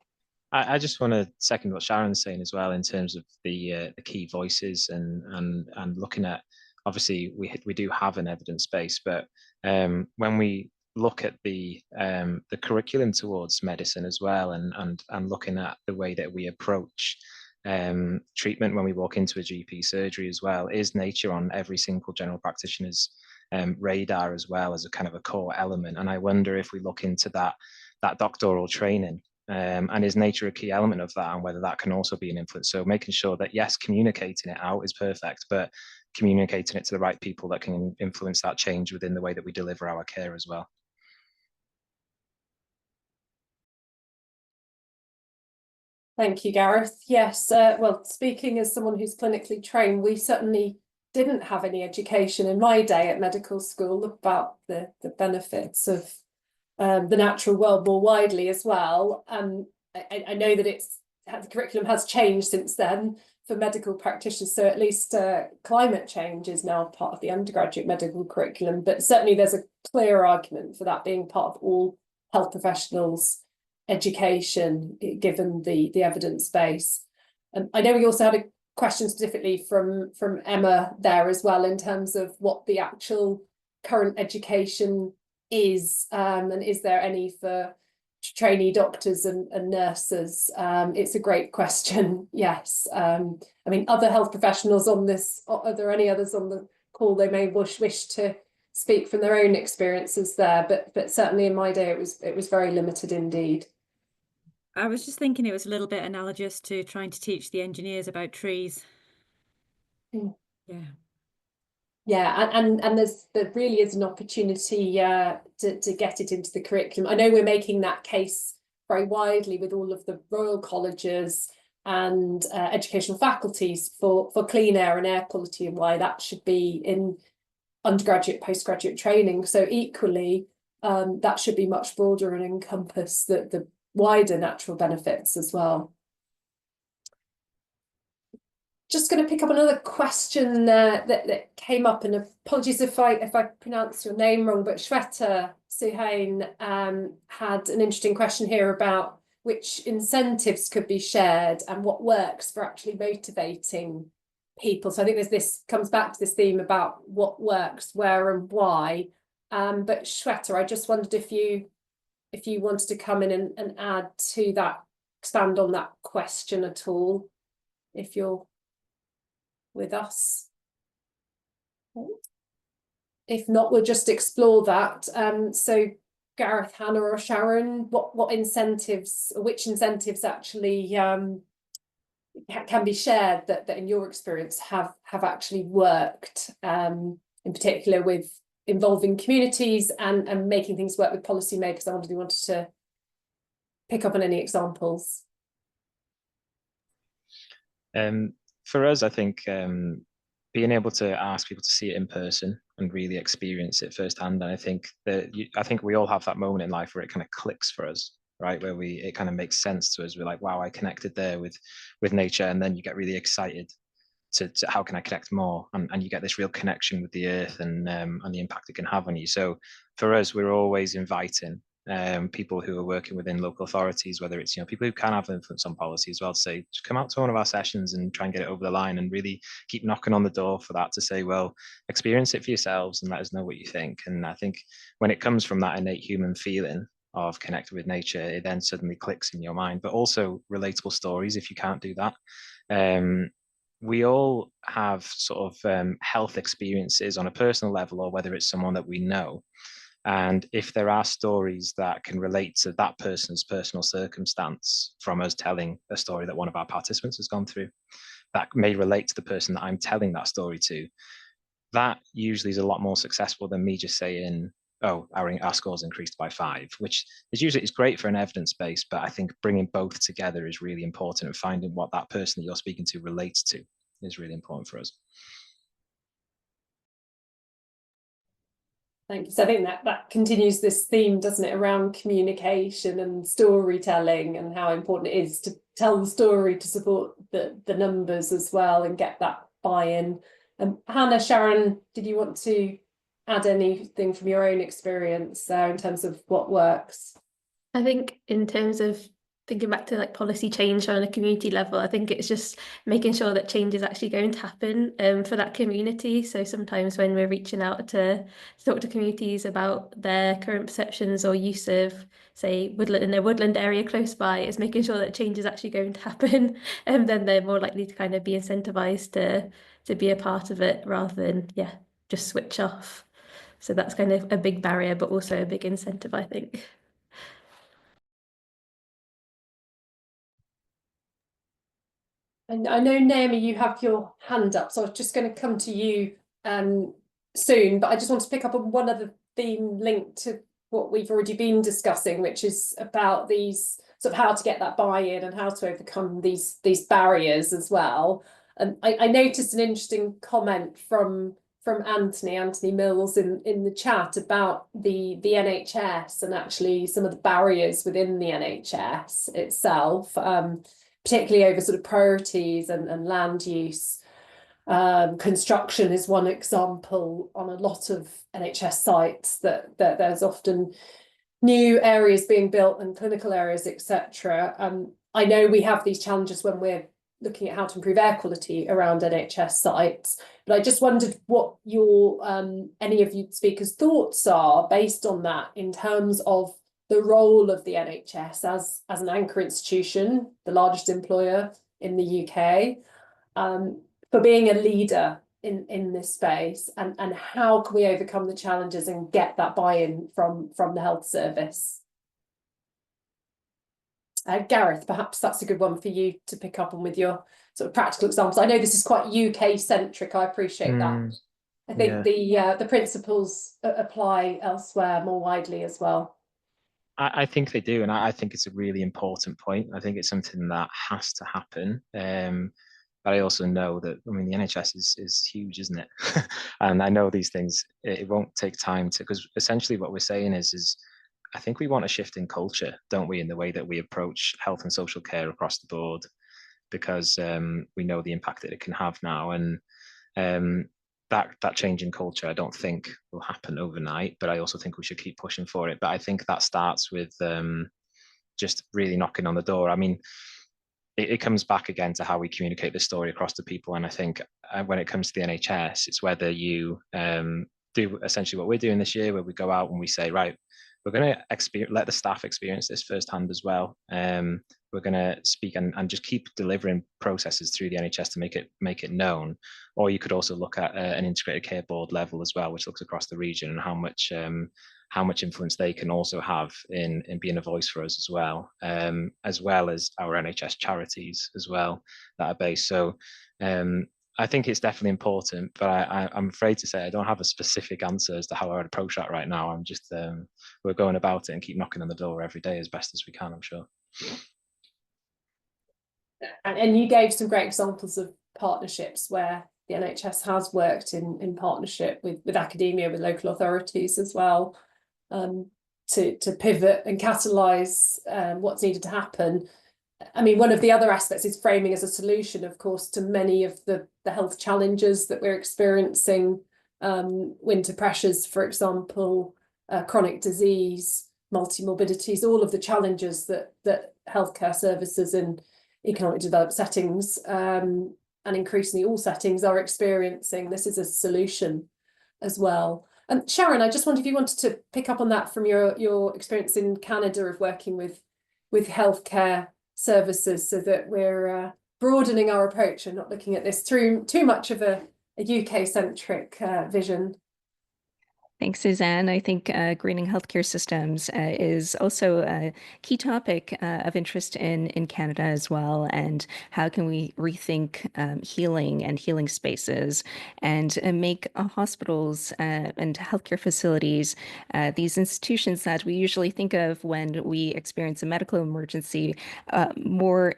[SPEAKER 8] I just want to second what Sharon's saying as well in terms of the key voices and looking at, obviously we do have an evidence base, but when we look at the curriculum towards medicine as well, and looking at the way that we approach treatment when we walk into a GP surgery as well, is nature on every single general practitioner's radar as well as a kind of a core element. And I wonder if we look into that doctoral training, and is nature a key element of that, and whether that can also be an influence. So making sure that, yes, communicating it out is perfect, but communicating it to the right people that can influence that change within the way that we deliver our care as well.
[SPEAKER 2] Thank you, Gareth. Yes, well, speaking as someone who's clinically trained, we certainly didn't have any education in my day at medical school about the benefits of the natural world more widely as well. I know that the curriculum has changed since then for medical practitioners, so at least climate change is now part of the undergraduate medical curriculum, but certainly there's a clear argument for that being part of all health professionals' education, given the evidence base. I know we also had a question specifically from Emma there as well, in terms of what the actual current education is, and is there any for trainee doctors and nurses? It's a great question. Yes. I mean, other health professionals on this, are there any others on the call they may wish to speak from their own experiences there? But certainly in my day it was very limited indeed.
[SPEAKER 1] I was just thinking it was a little bit analogous to trying to teach the engineers about trees.
[SPEAKER 2] Yeah, and there really is an opportunity to get it into the curriculum. I know we're making that case very widely with all of the Royal Colleges and educational faculties for clean air and air quality, and why that should be in undergraduate, postgraduate training. So equally, that should be much broader and encompass the wider natural benefits as well. Just going to pick up another question that came up, and apologies if I pronounce your name wrong, but Shweta Suhain had an interesting question here about which incentives could be shared and what works for actually motivating people. So I think this comes back to this theme about what works, where and why. But Shweta, I just wondered if you if you wanted to come in and add to that, expand on that question at all, if you're with us. If not, we'll just explore that. So Gareth, Hannah or Sharon, what incentives, or which incentives actually can be shared that in your experience have actually worked, in particular with involving communities and making things work with policymakers? I wondered if you wanted to pick up on any examples.
[SPEAKER 8] For us, I think being able to ask people to see it in person and really experience it firsthand. And I think we all have that moment in life where it kind of clicks for us, right? Where it kind of makes sense to us. We're like, wow, I connected there with nature. And then you get really excited to how can I connect more? And you get this real connection with the earth and the impact it can have on you. So for us, we're always inviting people who are working within local authorities, whether it's people who can have influence on policy as well, to say, just come out to one of our sessions and try and get it over the line, and really keep knocking on the door for that, to say, well, experience it for yourselves and let us know what you think. And I think when it comes from that innate human feeling of connected with nature, it then suddenly clicks in your mind. But also relatable stories, if you can't do that. We all have sort of health experiences on a personal level, or whether it's someone that we know. And if there are stories that can relate to that person's personal circumstance from us telling a story that one of our participants has gone through, that may relate to the person that I'm telling that story to, that usually is a lot more successful than me just saying, oh, our scores increased by 5, which is usually is great for an evidence base. But I think bringing both together is really important, and finding what that person that you're speaking to relates to is really important for us.
[SPEAKER 2] Thank you. So I think that continues this theme, doesn't it, around communication and storytelling, and how important it is to tell the story to support the numbers as well and get that buy-in. Hannah, Sharon, did you want to add anything from your own experience there in terms of what works?
[SPEAKER 9] I think in terms of thinking back to like policy change on a community level, I think it's just making sure that change is actually going to happen for that community. So sometimes when we're reaching out to talk to communities about their current perceptions or use of, say, woodland in their woodland area close by, is making sure that change is actually going to happen, and then they're more likely to kind of be incentivized to be a part of it, rather than just switch off. So that's kind of a big barrier, but also a big incentive, I think.
[SPEAKER 2] And I know, Naomi, you have your hand up, so I was just going to come to you soon, but I just want to pick up on one other theme linked to what we've already been discussing, which is about these sort of how to get that buy-in and how to overcome these barriers as well. And I noticed an interesting comment from Anthony Mills in the chat about the NHS and actually some of the barriers within the NHS itself, particularly over sort of priorities and land use. Construction is one example on a lot of NHS sites, that there's often new areas being built and clinical areas, etc. I know we have these challenges when we're looking at how to improve air quality around NHS sites, but I just wondered what your any of you speakers' thoughts are based on that, in terms of the role of the NHS as an anchor institution, the largest employer in the UK, for being a leader in this space, and how can we overcome the challenges and get that buy-in from the health service? Gareth, perhaps that's a good one for you to pick up on with your sort of practical examples. I know this is quite UK centric. I appreciate that. I think the principles apply elsewhere more widely as well.
[SPEAKER 8] I think they do, and I think it's a really important point. I think it's something that has to happen. But I also know that, I mean, the NHS is huge, isn't it? And I know these things, it won't take time to, because essentially what we're saying is I think we want a shift in culture, don't we, in the way that we approach health and social care across the board, because we know the impact that it can have now. And that change in culture, I don't think will happen overnight, but I also think we should keep pushing for it. But I think that starts with just really knocking on the door. I mean, it comes back again to how we communicate the story across to people. And I think when it comes to the NHS, it's whether you do essentially what we're doing this year, where we go out and we say, right, we're going to let the staff experience this firsthand as well. We're going to speak and just keep delivering processes through the NHS to make it known. Or you could also look at an integrated care board level as well, which looks across the region, and how much influence they can also have in being a voice for us as well as our NHS charities as well that are based. So I think it's definitely important, but I'm afraid to say I don't have a specific answer as to how I would approach that right now. I'm just, we're going about it and keep knocking on the door every day as best as we can, I'm sure.
[SPEAKER 2] And you gave some great examples of partnerships where the NHS has worked in partnership with academia, with local authorities as well, to pivot and catalyse what's needed to happen. I mean, one of the other aspects is framing as a solution, of course, to many of the health challenges that we're experiencing, winter pressures, for example, chronic disease, multi-morbidities, all of the challenges that healthcare services in economically developed settings, and increasingly all settings, are experiencing. This is a solution as well. And Sharon, I just wondered if you wanted to pick up on that from your experience in Canada of working with healthcare services, so that we're broadening our approach and not looking at this through too much of a UK-centric vision.
[SPEAKER 3] Thanks, Suzanne. I think greening healthcare systems is also a key topic of interest in Canada as well. And how can we rethink healing and healing spaces and make hospitals and healthcare facilities, these institutions that we usually think of when we experience a medical emergency, more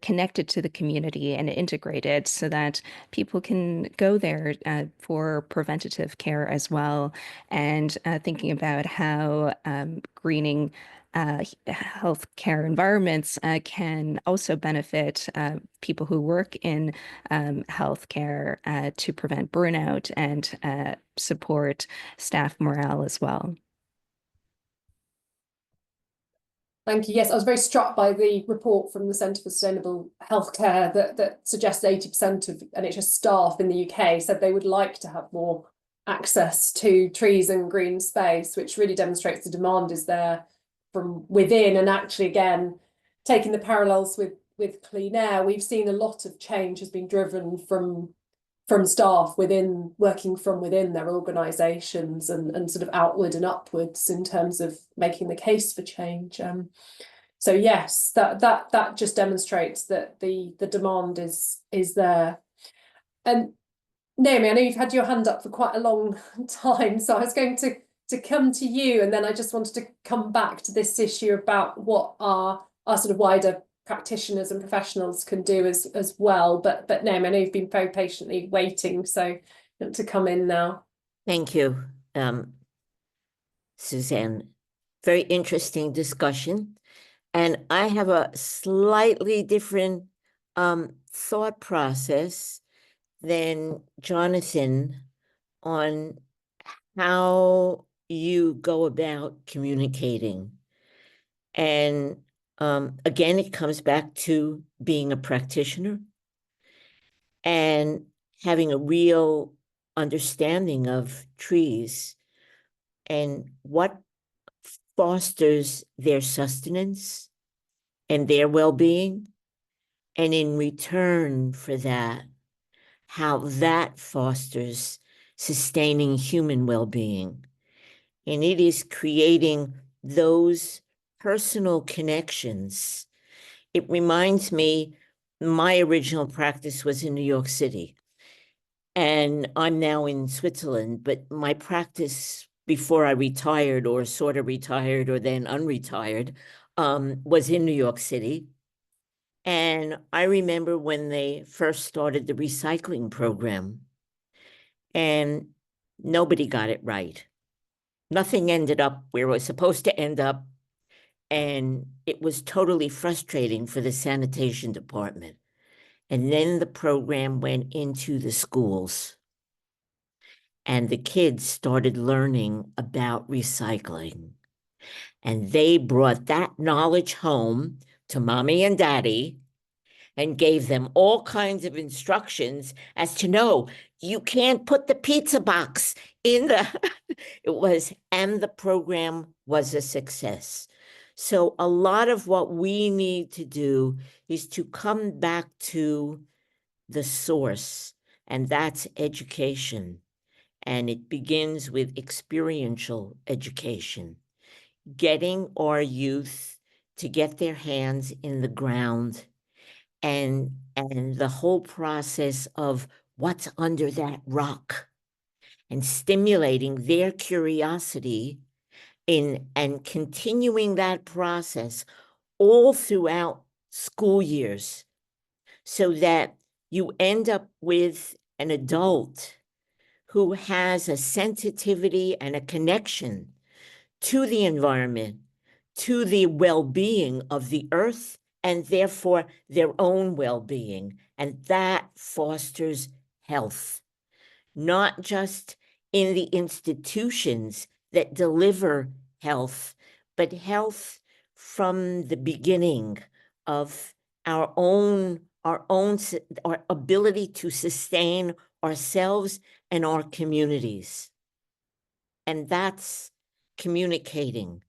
[SPEAKER 3] connected to the community and integrated, so that people can go there for preventative care as well. And thinking about how greening healthcare environments can also benefit people who work in healthcare to prevent burnout and support staff morale as well.
[SPEAKER 2] Thank you. Yes, I was very struck by the report from the Centre for Sustainable Healthcare that suggests 80% of NHS staff in the UK said they would like to have more access to trees and green space, which really demonstrates the demand is there from within. And actually, again, taking the parallels with clean air, we've seen a lot of change has been driven from staff working from within their organisations and sort of outward and upwards in terms of making the case for change. So yes, that just demonstrates that the demand is there. And Naomi, I know you've had your hand up for quite a long time, so I was going to come to you, and then I just wanted to come back to this issue about what our sort of wider practitioners and professionals can do as well. But Naomi, I know you've been very patiently waiting, so you want to come in now.
[SPEAKER 7] Thank you, Suzanne. Very interesting discussion. And I have a slightly different thought process than Jonathan on how you go about communicating. And again, it comes back to being a practitioner and having a real understanding of trees and what fosters their sustenance and their well-being. And in return for that, how that fosters sustaining human well-being. And it is creating those personal connections. It reminds me, my original practice was in New York City, and I'm now in Switzerland, but my practice before I retired, or sort of retired or then unretired, was in New York City. And I remember when they first started the recycling program, and nobody got it right. Nothing ended up where it was supposed to end up, and it was totally frustrating for the sanitation department. And then the program went into the schools, and the kids started learning about recycling. And they brought that knowledge home to mommy and daddy, and gave them all kinds of instructions as to no, you can't put the pizza box in the, and the program was a success. So a lot of what we need to do is to come back to the source, and that's education. And it begins with experiential education, getting our youth to get their hands in the ground, and the whole process of what's under that rock, and stimulating their curiosity and continuing that process all throughout school years, so that you end up with an adult who has a sensitivity and a connection to the environment, to the well-being of the earth, and therefore their own well-being. And that fosters health, not just in the institutions that deliver health, but health from the beginning of our ability to sustain ourselves and our communities. And that's communicating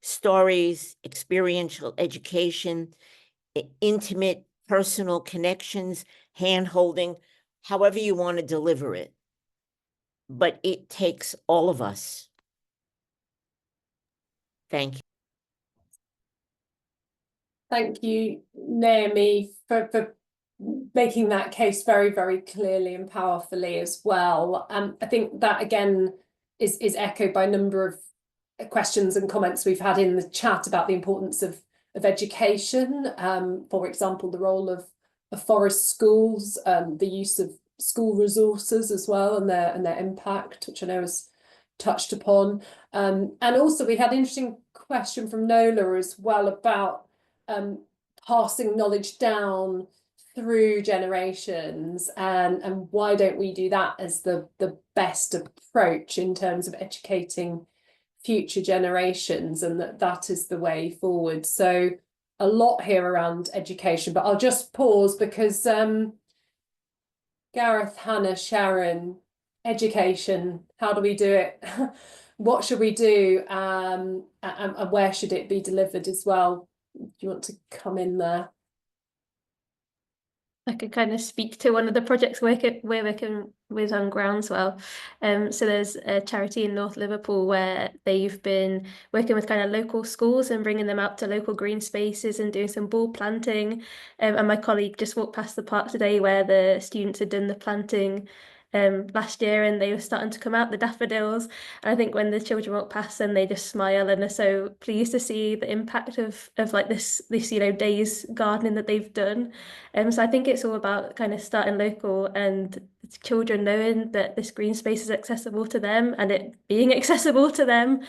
[SPEAKER 7] stories, experiential education, intimate personal connections, hand-holding, however you want to deliver it. But it takes all of us. Thank you.
[SPEAKER 2] Thank you, Naomi, for making that case very, very clearly and powerfully as well. I think that, again, is echoed by a number of questions and comments we've had in the chat about the importance of education. For example, the role of forest schools, the use of school resources as well, and their impact, which I know is touched upon. And also we had an interesting question from Nola as well about passing knowledge down through generations, and why don't we do that as the best approach in terms of educating future generations, and that is the way forward. So a lot here around education, but I'll just pause because Gareth, Hannah, Sharon, education, how do we do it? What should we do, and where should it be delivered as well? Do you want to come in there?
[SPEAKER 9] I could kind of speak to one of the projects we're working with on Groundswell. So there's a charity in North Liverpool where they've been working with kind of local schools and bringing them out to local green spaces and doing some ball planting. And my colleague just walked past the park today where the students had done the planting last year, and they were starting to come out, the daffodils. And I think when the children walk past them, they just smile and are so pleased to see the impact of like this day's gardening that they've done. So I think it's all about kind of starting local and children knowing that this green space is accessible to them, and it being accessible to them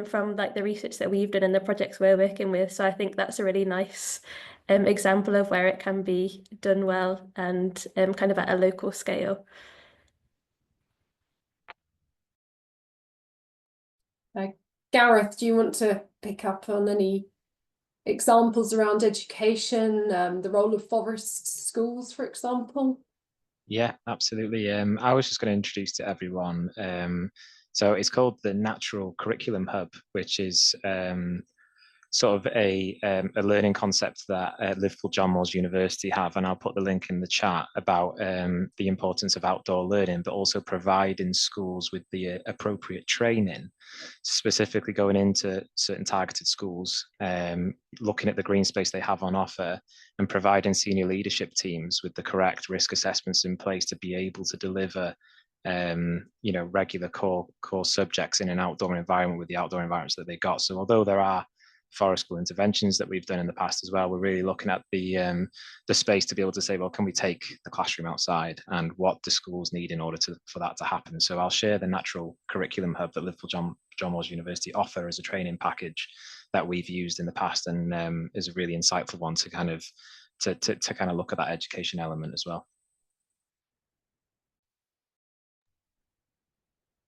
[SPEAKER 9] from like the research that we've done and the projects we're working with. So I think that's a really nice example of where it can be done well and kind of at a local scale.
[SPEAKER 2] Gareth, do you want to pick up on any examples around education, the role of forest schools, for example?
[SPEAKER 8] Yeah, absolutely. I was just going to introduce to everyone. So it's called the Natural Curriculum Hub, which is sort of a learning concept that Liverpool John Moores University have, and I'll put the link in the chat about the importance of outdoor learning, but also providing schools with the appropriate training, specifically going into certain targeted schools, looking at the green space they have on offer, and providing senior leadership teams with the correct risk assessments in place to be able to deliver regular core subjects in an outdoor environment with the outdoor environments that they got. So although there are forest school interventions that we've done in the past as well, we're really looking at the space to be able to say, well, can we take the classroom outside, and what do schools need in order for that to happen? So I'll share the Natural Curriculum Hub that Liverpool John Moores University offer as a training package that we've used in the past, and is a really insightful one to kind of look at that education element as well.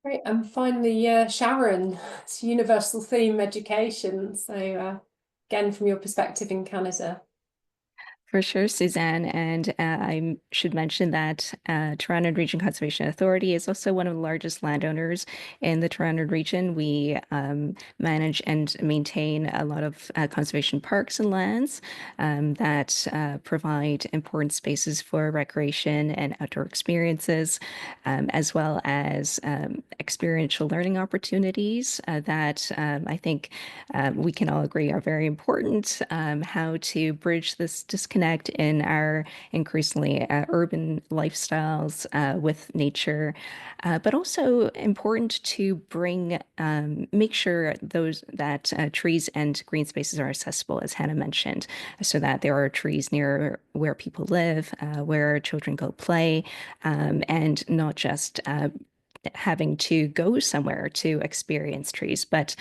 [SPEAKER 2] Great, and finally, Sharon, it's universal theme education. So again, from your perspective in Canada.
[SPEAKER 3] For sure, Suzanne. And I should mention that Toronto Region Conservation Authority is also one of the largest landowners in the Toronto region. We manage and maintain a lot of conservation parks and lands that provide important spaces for recreation and outdoor experiences, as well as experiential learning opportunities that I think we can all agree are very important. How to bridge this disconnect in our increasingly urban lifestyles with nature, but also important to make sure that trees and green spaces are accessible, as Hannah mentioned, so that there are trees near where people live, where children go play, and not just having to go somewhere to experience trees, but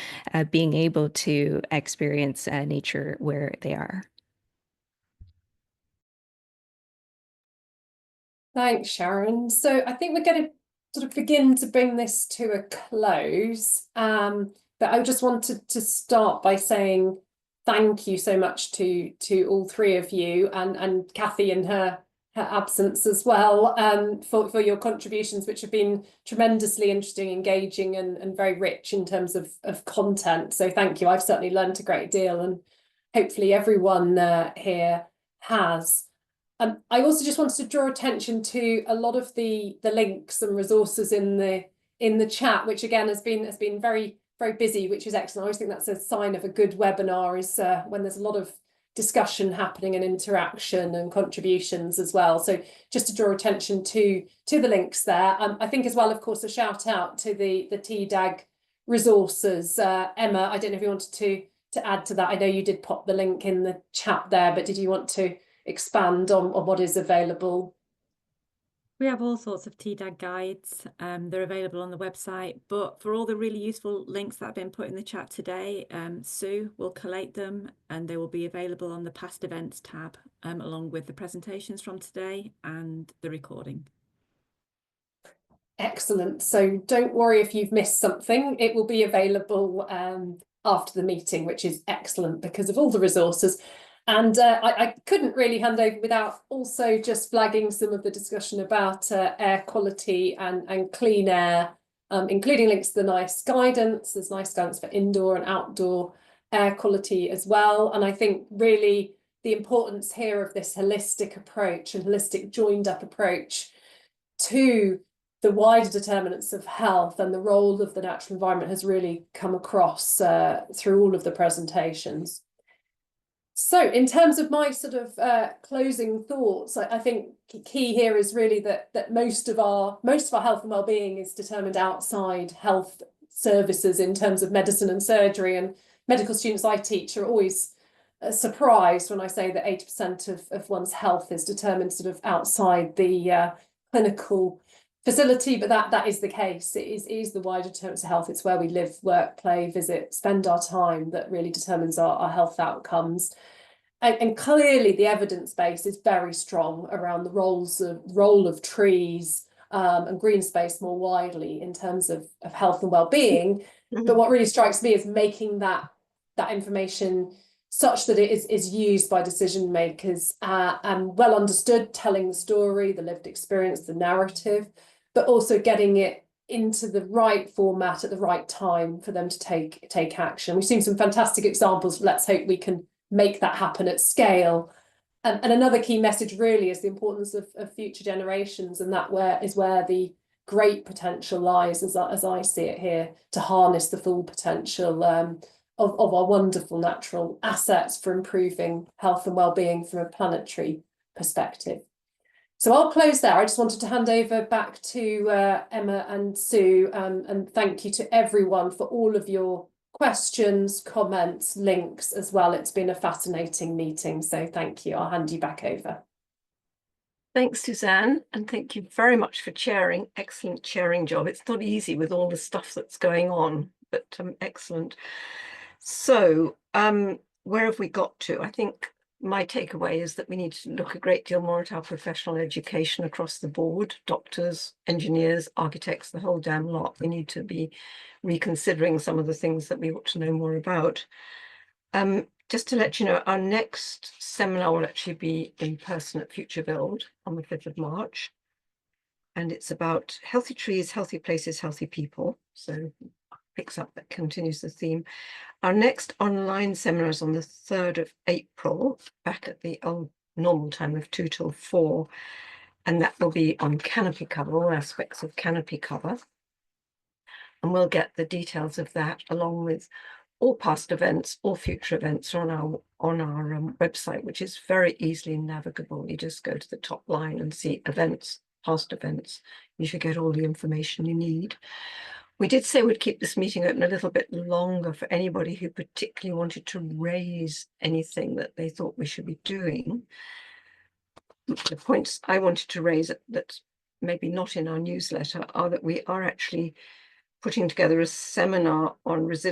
[SPEAKER 3] being able to experience nature where they are.
[SPEAKER 2] Thanks, Sharon. So I think we're going to sort of begin to bring this to a close. But I just wanted to start by saying thank you so much to all three of you, and Kathy in her absence as well, for your contributions, which have been tremendously interesting, engaging, and very rich in terms of content. So thank you. I've certainly learned a great deal, and hopefully everyone here has. I also just wanted to draw attention to a lot of the links and resources in the chat, which again has been very, very busy, which is excellent. I always think that's a sign of a good webinar, is when there's a lot of discussion happening and interaction and contributions as well. So just to draw attention to the links there. I think as well, of course, a shout out to the TDAG resources. Emma, I don't know if you wanted to add to that. I know you did pop the link in the chat there, but did you want to expand on what is available?
[SPEAKER 1] We have all sorts of TDAG guides. They're available on the website, but for all the really useful links that have been put in the chat today, Sue will collate them and they will be available on the past events tab, along with the presentations from today and the recording.
[SPEAKER 2] Excellent. So don't worry if you've missed something. It will be available after the meeting, which is excellent because of all the resources. And I couldn't really hand over without also just flagging some of the discussion about air quality and clean air, including links to the NICE guidance. There's NICE guidance for indoor and outdoor air quality as well. And I think really the importance here of this holistic approach and holistic joined up approach to the wider determinants of health and the role of the natural environment has really come across through all of the presentations. So in terms of my sort of closing thoughts, I think key here is really that most of our health and well-being is determined outside health services in terms of medicine and surgery, and medical students I teach are always surprised when I say that 80% of one's health is determined sort of outside the clinical facility, but that is the case. It is the wider determinants of health. It's where we live, work, play, visit, spend our time that really determines our health outcomes. And clearly the evidence base is very strong around the role of trees and green space more widely in terms of health and well-being. But what really strikes me is making that information such that it is used by decision makers and well understood, telling the story, the lived experience, the narrative, but also getting it into the right format at the right time for them to take action. We've seen some fantastic examples. Let's hope we can make that happen at scale. And another key message really is the importance of future generations, and that is where the great potential lies, as I see it here, to harness the full potential of our wonderful natural assets for improving health and well-being from a planetary perspective. So I'll close there. I just wanted to hand over back to Emma and Sue, and thank you to everyone for all of your questions, comments, links as well. It's been a fascinating meeting, so thank you. I'll hand you back over.
[SPEAKER 5] Thanks, Suzanne, and thank you very much for chairing. Excellent chairing job. It's not easy with all the stuff that's going on, but excellent. So where have we got to? I think my takeaway is that we need to look a great deal more at our professional education across the board, doctors, engineers, architects, the whole damn lot. We need to be reconsidering some of the things that we ought to know more about. just to let you know, our next seminar will actually be in person at Future Build on the 5th of March. And it's about healthy trees, healthy places, healthy people. So picks up, that continues the theme. Our next online seminar is on the 3rd of April, back at the old normal time of 2 till 4. And that will be on canopy cover, all aspects of canopy cover. And we'll get the details of that along with all past events, all future events on our website, which is very easily navigable. You just go to the top line and see events, past events. You should get all the information you need. We did say we'd keep this meeting open a little bit longer for anybody who particularly wanted to raise anything that they thought we should be doing. The points I wanted to raise that maybe not in our newsletter are that we are actually putting together a seminar on resilience